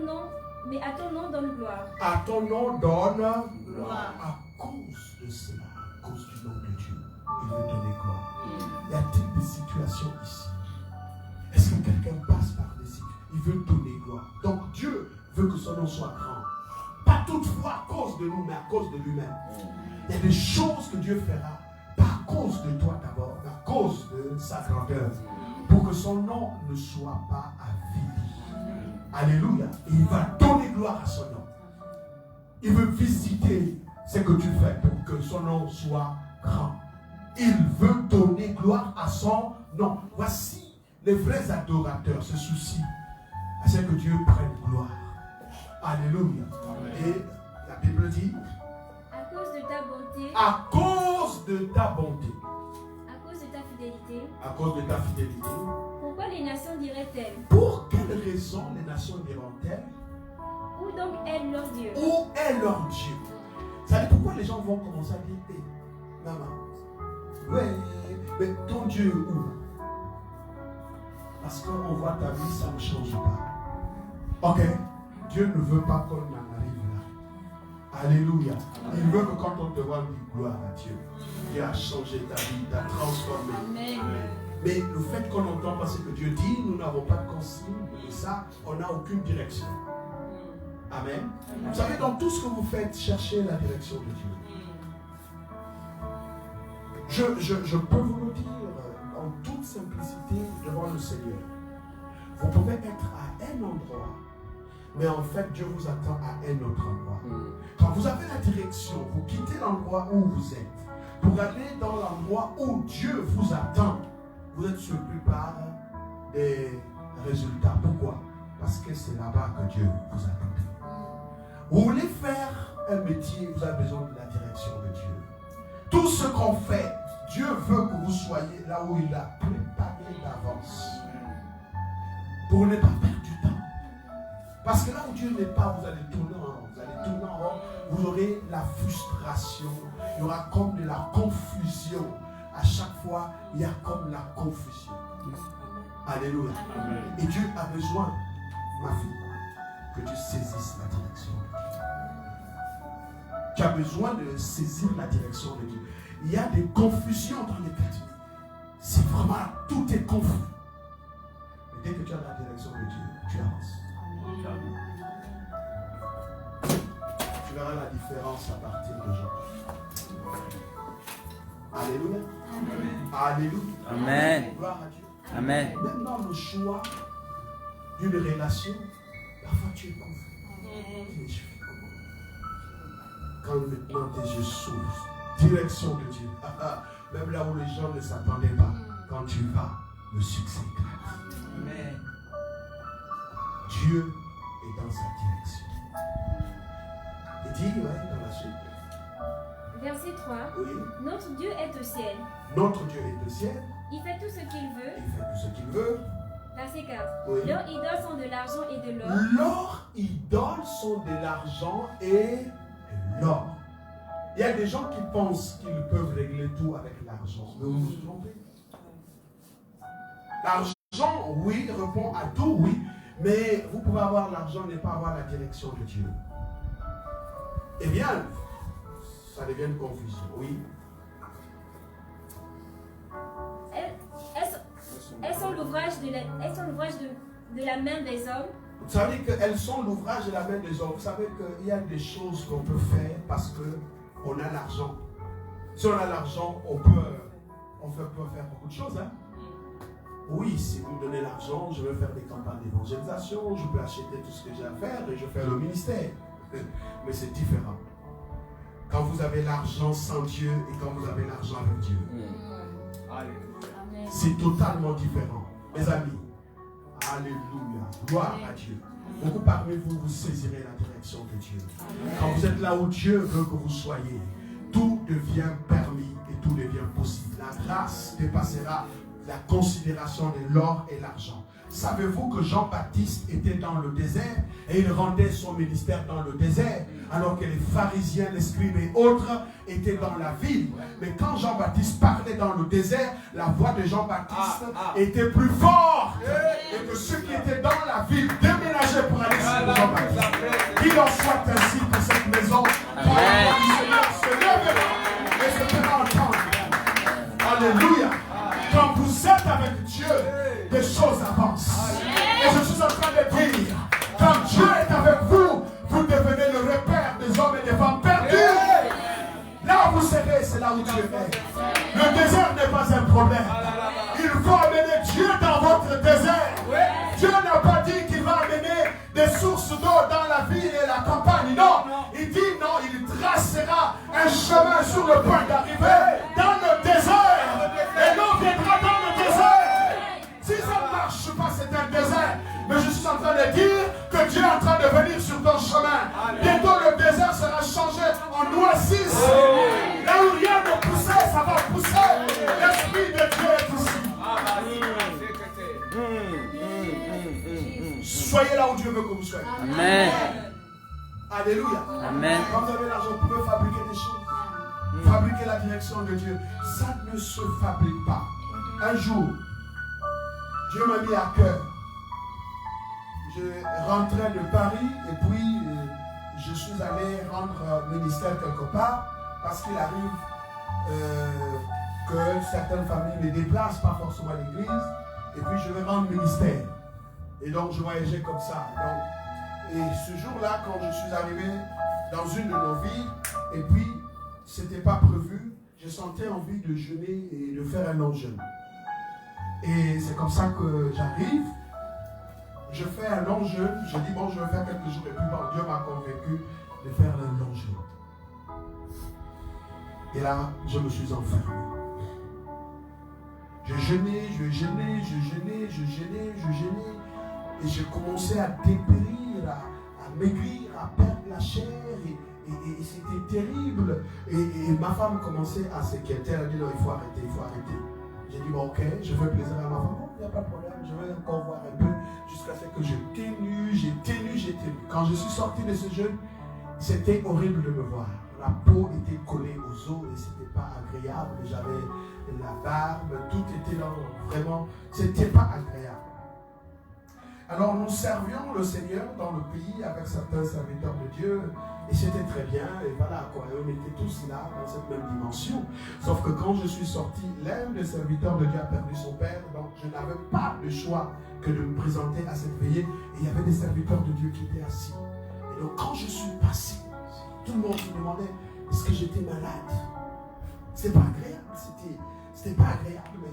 nom donne gloire. À ton nom donne Gloire. à cause de cela, à cause du nom de Dieu. Il veut donner gloire. Y a-t-il des situations ici? Est-ce que quelqu'un passe par des situations? Il veut donner gloire. Donc Dieu veut que son nom soit grand. Pas toutefois à cause de nous, mais à cause de lui-même. Il y a des choses que Dieu fera, pas à cause de toi d'abord, mais à cause de sa grandeur. Pour que son nom ne soit pas avili. Alléluia. Et il va donner gloire à son nom. Il veut visiter ce que tu fais pour que son nom soit grand. Il veut donner gloire à son nom. Voici les vrais adorateurs se soucient à ce que Dieu prenne gloire. Alléluia. Et la Bible dit, À cause de ta bonté, à cause de ta bonté, à cause de ta fidélité, à cause de ta fidélité, pourquoi les nations diraient-elles? pour quelle raison les nations diront-elles, Où donc est leur Dieu? où est leur Dieu? Vous savez pourquoi les gens vont commencer à dire, hé, maman, ouais, mais ton Dieu est où? Parce qu'on voit ta vie, ça ne change pas. Ok? Dieu ne veut pas qu'on en arrive là. Alléluia. Il veut que quand on te voit, on dit gloire à Dieu. Dieu a changé ta vie, t'a transformé. Amen. Mais le fait qu'on n'entend pas ce que Dieu dit, nous n'avons pas de consigne. Et ça, on n'a aucune direction. Amen. Vous savez, dans tout ce que vous faites, cherchez la direction de Dieu. Je peux vous le dire en toute simplicité devant le Seigneur. Vous pouvez être à un endroit, mais en fait, Dieu vous attend à un autre endroit. Quand vous avez la direction, vous quittez l'endroit où vous êtes pour aller dans l'endroit où Dieu vous attend. Vous êtes sur la plupart des résultats. Pourquoi? Parce que c'est là-bas que Dieu vous attend. Vous voulez faire un métier, vous avez besoin de la direction de Dieu. Tout ce qu'on fait, Dieu veut que vous soyez là où il a préparé d'avance. Pour ne pas perdre du temps. Parce que là où Dieu n'est pas, vous allez tourner en rond. Vous allez tourner en rond, vous aurez la frustration. Il y aura comme de la confusion. À chaque fois, il y a comme la confusion. Alléluia. Et Dieu a besoin, ma fille, que tu saisisses la direction de Dieu. Tu as besoin de saisir la direction de Dieu. Il y a des confusions dans les quartiers. C'est vraiment, tout est confus. Mais dès que tu as la direction de Dieu, tu avances. Tu verras la différence à partir de Jean. Alléluia. Alléluia. Amen. Gloire à Dieu. Amen. Même dans le choix d'une relation, parfois tu es confus. Mais je fais comment? Quand maintenant tes yeux s'ouvrent, direction de Dieu. Même là où les gens ne s'attendaient pas, quand tu vas, le succès éclate. Amen. Dieu est dans sa direction. Il dit, ouais, dans la suite. Verset 3. Oui. Notre Dieu est au ciel. Notre Dieu est au ciel. Il fait tout ce qu'il veut. Il fait tout ce qu'il veut. Verset 4. Oui. Leurs idoles sont de l'argent et de l'or. Leurs idoles sont de l'argent et de l'or. Il y a des gens qui pensent qu'ils peuvent régler tout avec l'argent. Mais vous vous trompez. L'argent, oui, répond à tout, oui. Mais vous pouvez avoir l'argent et ne pas avoir la direction de Dieu. Eh bien, ça devient une confusion, oui. Elles sont l'ouvrage de la main des hommes. Vous savez qu'elles sont l'ouvrage de la main des hommes. Vous savez qu'il y a des choses qu'on peut faire parce qu'on a l'argent. Si on a l'argent, on peut faire beaucoup de choses. Hein? Oui, si vous me donnez l'argent, je vais faire des campagnes d'évangélisation, je peux acheter tout ce que j'ai à faire et je fais le ministère. Mais c'est différent. Quand vous avez l'argent sans Dieu et quand vous avez l'argent avec Dieu. C'est totalement différent. Mes amis, alléluia, gloire à Dieu. Beaucoup parmi vous, vous saisirez la direction de Dieu. Quand vous êtes là où Dieu veut que vous soyez, tout devient permis et tout devient possible. La grâce dépassera la considération de l'or et l'argent. Savez-vous que Jean-Baptiste était dans le désert et il rendait son ministère dans le désert alors que les pharisiens, les scribes et autres étaient dans la ville. Mais quand Jean-Baptiste parlait dans le désert, la voix de Jean-Baptiste était plus forte et que ceux qui étaient dans la ville déménageaient pour aller sur Jean-Baptiste. Qu'il en soit ainsi que cette maison se lèvera et se fera entendre. Alléluia. Quand vous êtes avec Dieu, des choses avancent. Et je suis en train de dire, quand Dieu est avec vous, vous devenez le repère des hommes et des femmes perdus. Là où vous serez, c'est là où Dieu est. Le désert n'est pas un problème. Il faut amener Dieu dans votre désert. Dieu n'a pas dit qu'il va amener des sources d'eau dans la ville et la campagne. Non, il dit non, il tracera un chemin sur le point d'arriver dans le désert. Et l'eau viendra dans le désert. Si ça ne marche pas, c'est un désert. Mais je suis en train de dire que que Dieu est en train de venir sur ton chemin. Bientôt le désert sera changé en oasis. Là où rien ne poussait, ça va pousser. L'Esprit de Dieu est ici. Soyez là où Dieu veut que vous soyez. Amen. Alléluia. Amen. Quand vous avez l'argent, vous pouvez fabriquer des choses. Fabriquer la direction de Dieu. Ça ne se fabrique pas. Un jour, Dieu m'a mis à cœur. Je rentrais de Paris et puis je suis allé rendre ministère quelque part parce qu'il arrive que certaines familles ne déplacent pas forcément à l'église et puis je vais rendre ministère. Et donc je voyageais comme ça. Et ce jour-là, quand je suis arrivé dans une de nos villes, et puis c'était pas prévu, je sentais envie de jeûner et de faire un long jeûne. Et c'est comme ça que j'arrive, je fais un long jeûne, je dis bon je vais faire quelques jours, et puis bon, Dieu m'a convaincu de faire un long jeûne. Et là, je me suis enfermé. Je jeûnais, et je commençais à dépérir, à maigrir, à perdre la chair, et c'était terrible. Et ma femme commençait à s'inquiéter, elle a dit non, il faut arrêter. J'ai dit bon ok, je fais plaisir à ma femme, non, il n'y a pas de problème, je vais encore voir un peu, jusqu'à ce que j'ai tenu. Quand je suis sorti de ce jeûne, c'était horrible de me voir. La peau était collée aux os et c'était pas agréable, j'avais la barbe, tout était là, vraiment, c'était pas agréable. Alors nous servions le Seigneur dans le pays avec certains serviteurs de Dieu et c'était très bien et voilà quoi, et on était tous là dans cette même dimension. Sauf que quand je suis sorti, l'un des serviteurs de Dieu a perdu son père, donc je n'avais pas le choix que de me présenter à cette veillée et il y avait des serviteurs de Dieu qui étaient assis. Et donc quand je suis passé, tout le monde me demandait est-ce que j'étais malade. C'était pas agréable, c'était pas agréable, mais...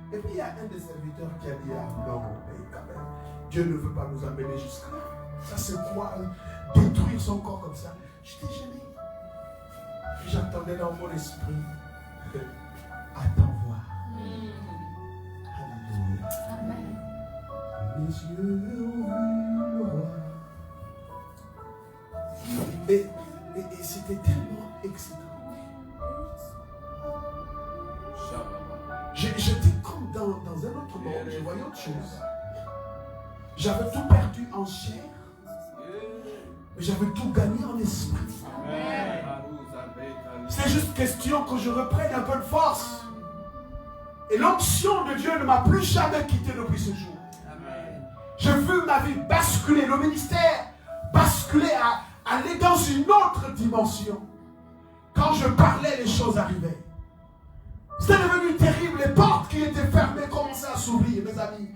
Et puis il y a un des serviteurs qui a dit ah non, mais quand même, Dieu ne veut pas nous amener jusque-là. Ça c'est quoi détruire son corps comme ça. J'étais gêné. Puis j'entendais dans mon esprit attends voir. Alléluia. Amen. Mes yeux ont vu le roi. Et c'était tellement excitant. J'étais comme dans un autre monde, je voyais autre chose. J'avais tout perdu en chair, mais j'avais tout gagné en esprit. C'est juste question que je reprenne un peu de force. Et l'onction de Dieu ne m'a plus jamais quitté depuis ce jour. J'ai vu ma vie basculer, le ministère basculer, aller dans une autre dimension. Quand je parlais, les choses arrivaient. C'était devenu terrible. Les portes qui étaient fermées commençaient à s'ouvrir, mes amis.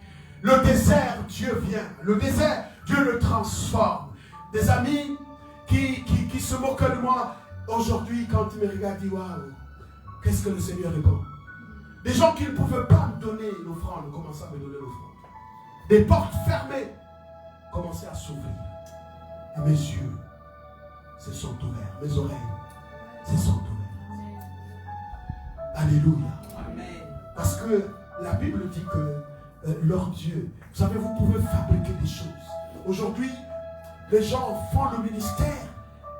Le désert, Dieu vient. Le désert, Dieu le transforme. Des amis qui se moquaient de moi. Aujourd'hui, quand ils me regardent, ils disent waouh, qu'est-ce que le Seigneur est bon. Des gens qui ne pouvaient pas me donner l'offrande commençaient à me donner l'offrande. Des portes fermées commençaient à s'ouvrir. Et mes yeux se sont ouverts. Mes oreilles se sont ouvertes. Alléluia. Amen. Parce que la Bible dit que leur Dieu, vous savez, vous pouvez fabriquer des choses. Aujourd'hui, les gens font le ministère,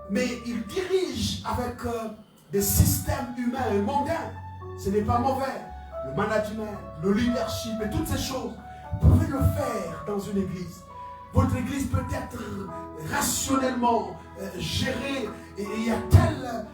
mais ils dirigent avec des systèmes humains et mondains. Ce n'est pas mauvais. Le management, le leadership et toutes ces choses, vous pouvez le faire dans une église. Votre église peut être rationnellement gérée et il y a tel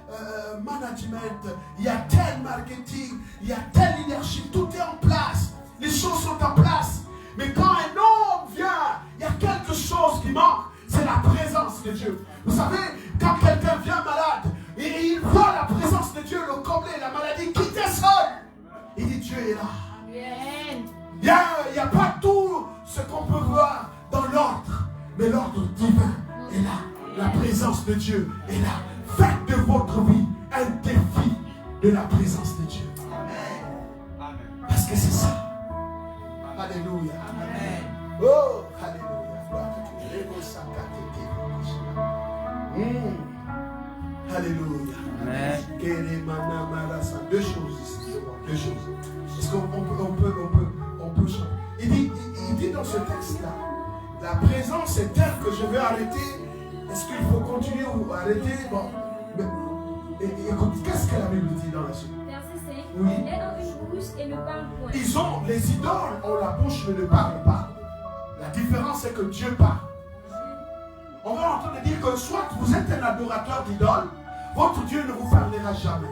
management, il y a tel marketing, il y a tel leadership, tout est en place, les choses sont en place. Mais quand un homme vient, il y a quelque chose qui manque, c'est la présence de Dieu. Vous savez, quand quelqu'un vient malade et il voit la présence de Dieu le combler, la maladie quitter seul, il dit Dieu est là. Il n'y a pas tout ce qu'on peut voir dans l'ordre, mais l'ordre divin est là. La présence de Dieu est là. Faites de votre vie un défi de la présence de Dieu. Amen. Parce que c'est ça. Alléluia. Amen. Oh, alléluia. Alléluia. Amen. Deux choses ici. Deux choses. Est-ce qu'on peut changer? Il dit dans ce texte-là La présence est telle que je vais arrêter. Est-ce qu'il faut continuer ou arrêter? Bon. Mais, écoute, qu'est-ce que la Bible dit dans la suite? Verset 5. Oui. Elles ont une bouche et ne parlent point. Ils ont, les idoles ont la bouche mais ne parlent pas. La différence c'est que Dieu parle. On va entendre dire que soit vous êtes un adorateur d'idoles, votre Dieu ne vous parlera jamais.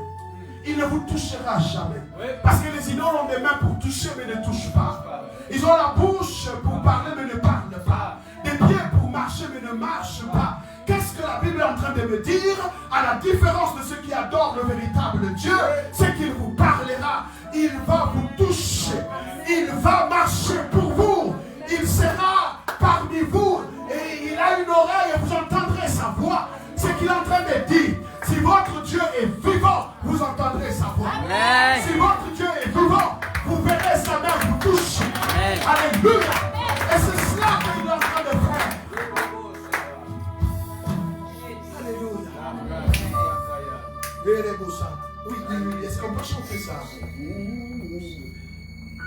Il ne vous touchera jamais. Parce que les idoles ont des mains pour toucher mais ne touchent pas. Ils ont la bouche pour parler mais ne parlent pas. Des pieds pour marcher mais ne marchent pas. Qu'est-ce que la Bible est en train de me dire? À la différence de ceux qui adorent le véritable Dieu, c'est qu'il vous parlera. Il va vous toucher. Il va marcher pour vous. Il sera parmi vous. Et il a une oreille et vous entendrez sa voix. C'est qu'il est en train de dire. Si votre Dieu est vivant, vous entendrez sa voix. Amen. Si votre Dieu est vivant, vous verrez sa main vous toucher. Amen. Alléluia. Et c'est cela qu'il est en train de faire. Oui, est-ce qu'on peut chanter ça?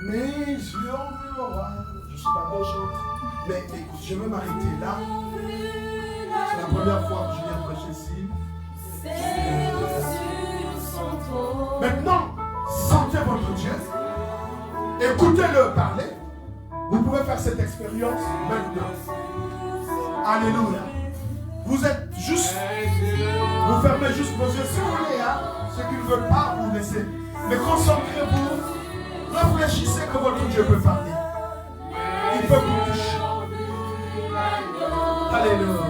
Mes yeux ont vu le roi. Je ne suis pas bon chanteur. Mais écoute, je vais m'arrêter là. C'est la première fois que je viens prêcher ici. Maintenant, sentez votre Dieu. Écoutez-le parler. Vous pouvez faire cette expérience maintenant. Alléluia. Vous êtes juste, vous fermez juste vos yeux si vous voulez, hein. Ceux qui ne veulent pas, vous laissez. Mais concentrez-vous, réfléchissez que votre Dieu peut parler. Il peut vous toucher. Alléluia.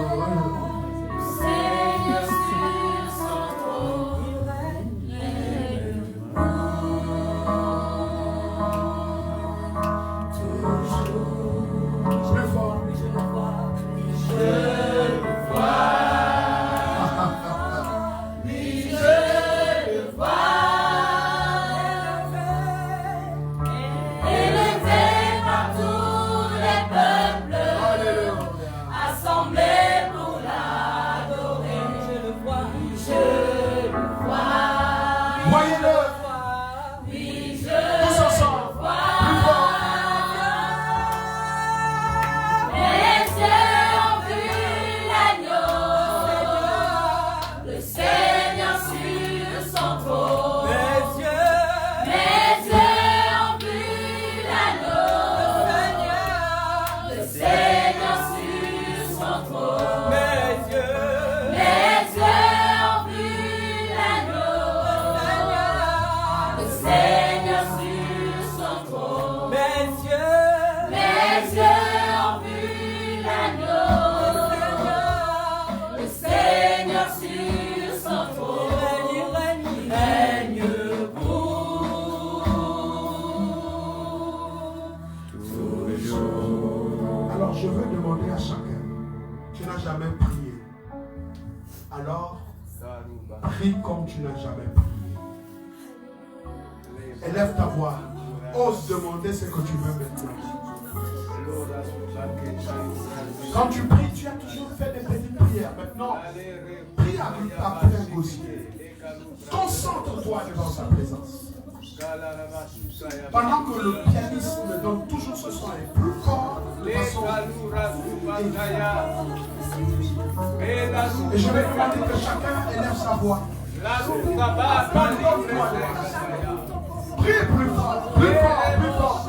Prie comme tu n'as jamais prié. Élève ta voix. Ose demander ce que tu veux maintenant. Quand tu pries, tu as toujours fait des petites prières. Maintenant, prie à plein gosier. Concentre-toi devant sa présence. Pendant que le pianiste me donne toujours ce son est plus fort de façon. Et je vais demander que chacun élève sa voix. Prie plus fort, plus fort, plus fort.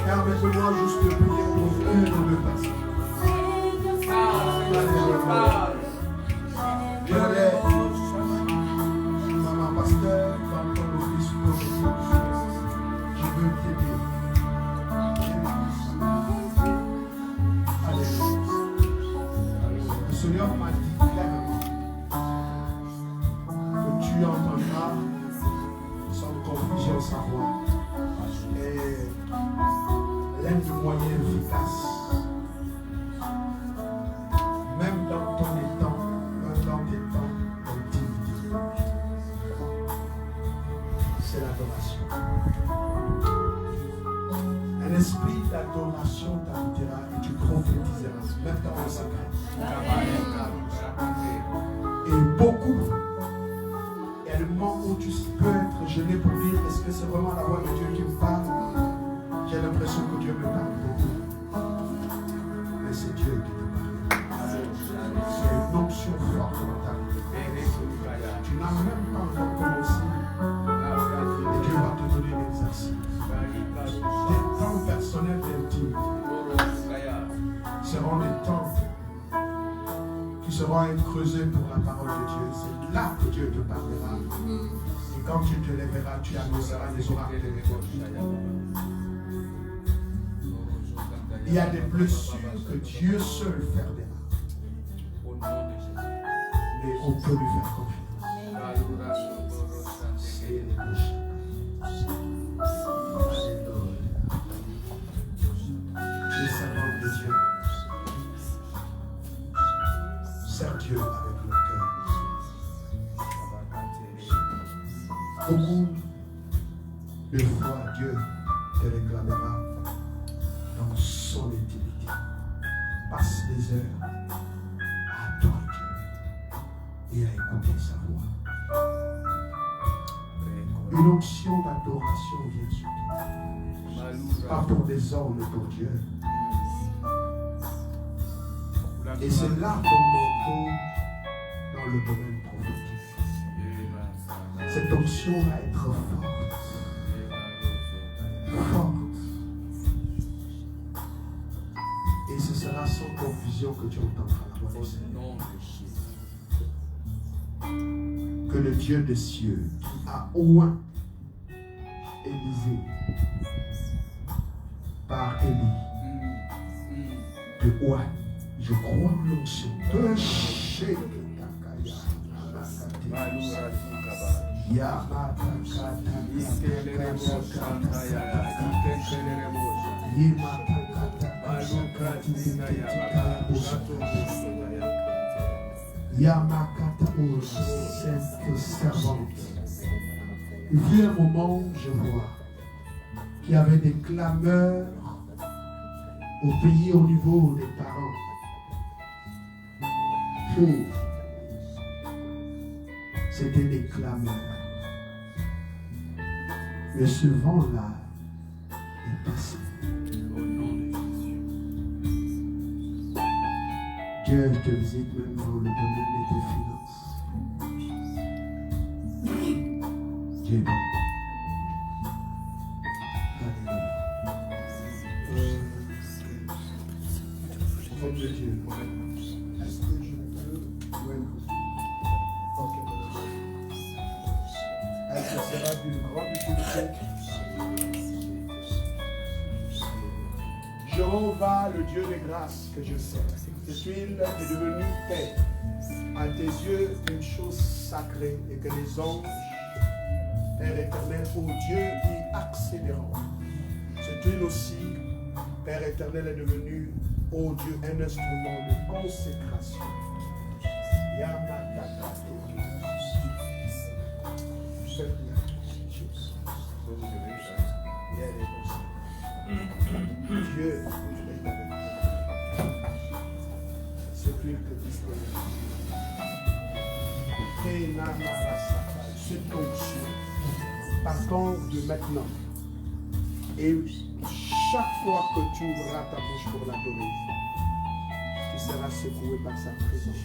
Permettez-moi juste de prier pour une ou deux personnes. Maman pasteur, dans ton office prophétique, je veux t'aider. Alléluia. Le Seigneur m'a dit clairement que tu entendras sans confusion sa voix. Et l'un des moyens efficaces, même dans ton étang, dans tes temps d'intimité, c'est l'adoration. Un esprit d'adoration t'habitera et tu prophétiseras, même dans le secret. Et beaucoup, il y a le moment où tu peux être gêné pour dire est-ce que c'est vraiment la voix de Dieu qui me parle? J'ai l'impression que Dieu me parle beaucoup. Mais c'est Dieu qui te parle. C'est une onction forte dans ta vie. Tu n'as même pas encore commencé. Et Dieu va te donner l'exercice. Tes temps personnels d'intimité seront des temps qui seront à être creusés pour la parole de Dieu. C'est là que Dieu te parlera. Et quand tu te lèveras, tu annonceras les oracles de Dieu. Il y a des blessures que Dieu seul perdra. Mais on peut lui faire confiance. C'est les bouches. Tu es servant de Dieu. Sers Dieu avec le cœur. Beaucoup de fois, Dieu te réclamera dans son intimité. Passe des heures à attendre Dieu et à écouter sa voix. Une onction d'adoration vient sur toi. Pas pour des hommes, mais pour Dieu. Et c'est là qu'on entend dans le domaine prophétique. Cette onction va être forte. Forte. Et ce sera sans confusion que tu entendras la voix du Seigneur. Que le Dieu des cieux qui a oint Élisée par Élie de oint, je crois en l'onction de Sheke Yamakata, cette servante. Il fut un moment où je vois qu'il y avait des clameurs au pays au niveau des parents. C'était des clameurs. Mais ce vent-là est passé. Dieu te visite même dans le domaine de tes finances. Dieu est bon. Homme de Dieu. Est-ce que je peux? Oui. Ok. Est-ce que ce sera d'une grande utilité? Jéhovah, le Dieu des grâces que je sers. Cette huile est devenue paix à tes yeux, une chose sacrée, et que les anges, Père éternel, ô Dieu, y accéderont. Cette huile aussi, Père éternel, est devenue, ô Dieu, un instrument de consécration. Yamataka. fais bien les choses. Il est possible. Dieu est avec toi. C'est lui que disponible. Cette onction, partons de maintenant. Et chaque fois que tu ouvras ta bouche pour l'adorer, tu seras secoué par sa présence.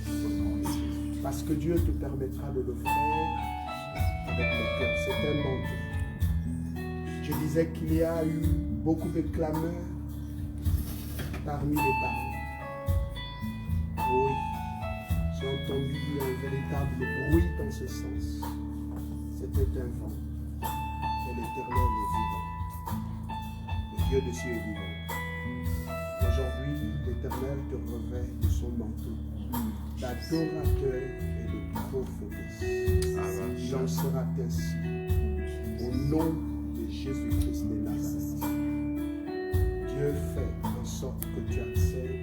Parce que Dieu te permettra de le faire avec le cœur. C'est un manteau. Je disais qu'il y a eu beaucoup de clameurs parmi les parents. Oui, j'ai entendu un véritable bruit dans ce sens. C'était un vent. Et l'Éternel est vivant. Le Dieu des cieux est vivant. Aujourd'hui, l'Éternel te revêt de son manteau d'adorateur et de prophétesse. Il en sera ainsi. Au nom de Jésus-Christ de Nazareth. Dieu fait en sorte que tu accèdes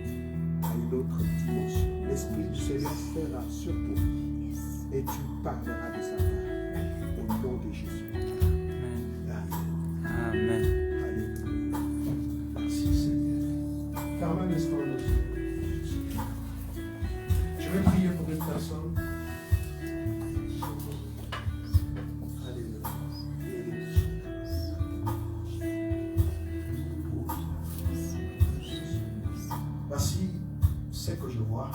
à une autre dimension. L'Esprit du Seigneur sera sur toi et tu parleras de sa part. Au nom de Jésus. Amen. Amen. Alléluia. Merci Seigneur. Fermez un instant nos yeux. Je vais prier pour une personne. Alléluia. Voici ce que je vois.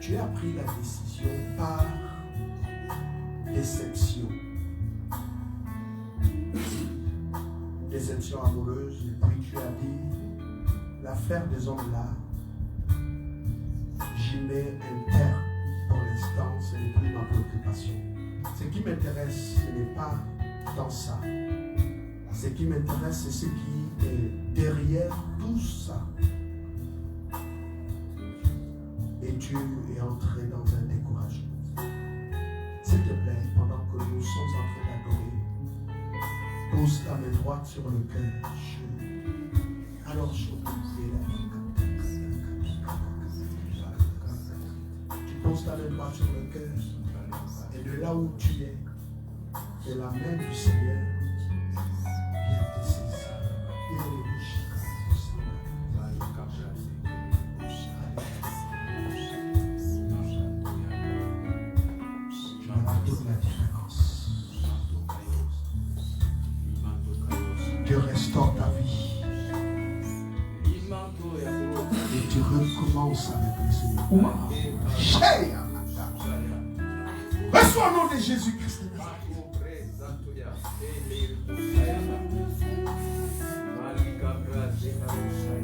Tu as pris la décision par déception. Déception amoureuse, et puis tu as dit, l'affaire des hommes là, j'y mets un terme pour l'instant, ce n'est plus ma préoccupation. Ce qui m'intéresse, ce n'est pas dans ça. Ce qui m'intéresse, c'est ce qui est derrière tout ça. Et tu es entré dans un découragement. S'il te plaît, pendant que nous sommes en train d'adorer, pose ta main droite sur le cœur. Alors je tu poses ta main droite sur le cœur. Et de là où tu es, de la main du Seigneur, viens te saisir. La différence. Dieu restaure ta vie et tu recommences avec le Seigneur. Reçois au nom de Jésus-Christ.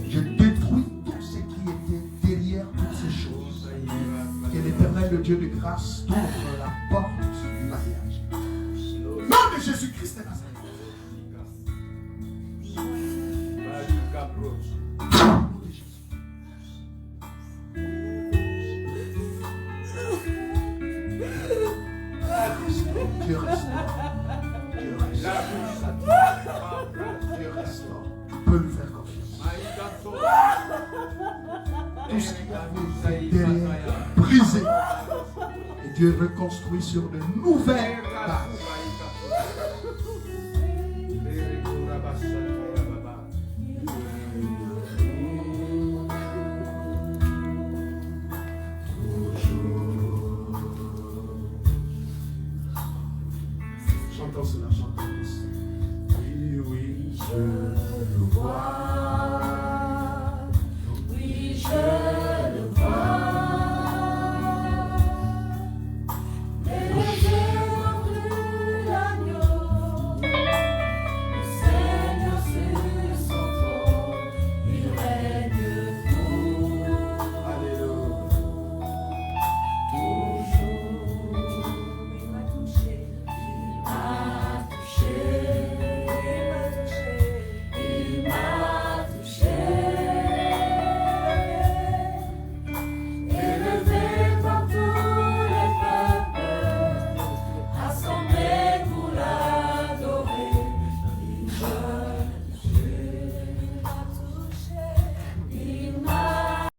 Je détruis tout ce qui était derrière toutes ces choses. Que l'Éternel, le Dieu de grâce, ouvre la porte du mariage. Au nom de Jésus-Christ de Nazareth. Dieu restaure. Dieu restaure. Dieu restaure. Tu peux lui faire confiance. Tout ce qui avait été derrière, brisé. Et Dieu reconstruit sur de nouvelles bases. Chantons cela, chantons.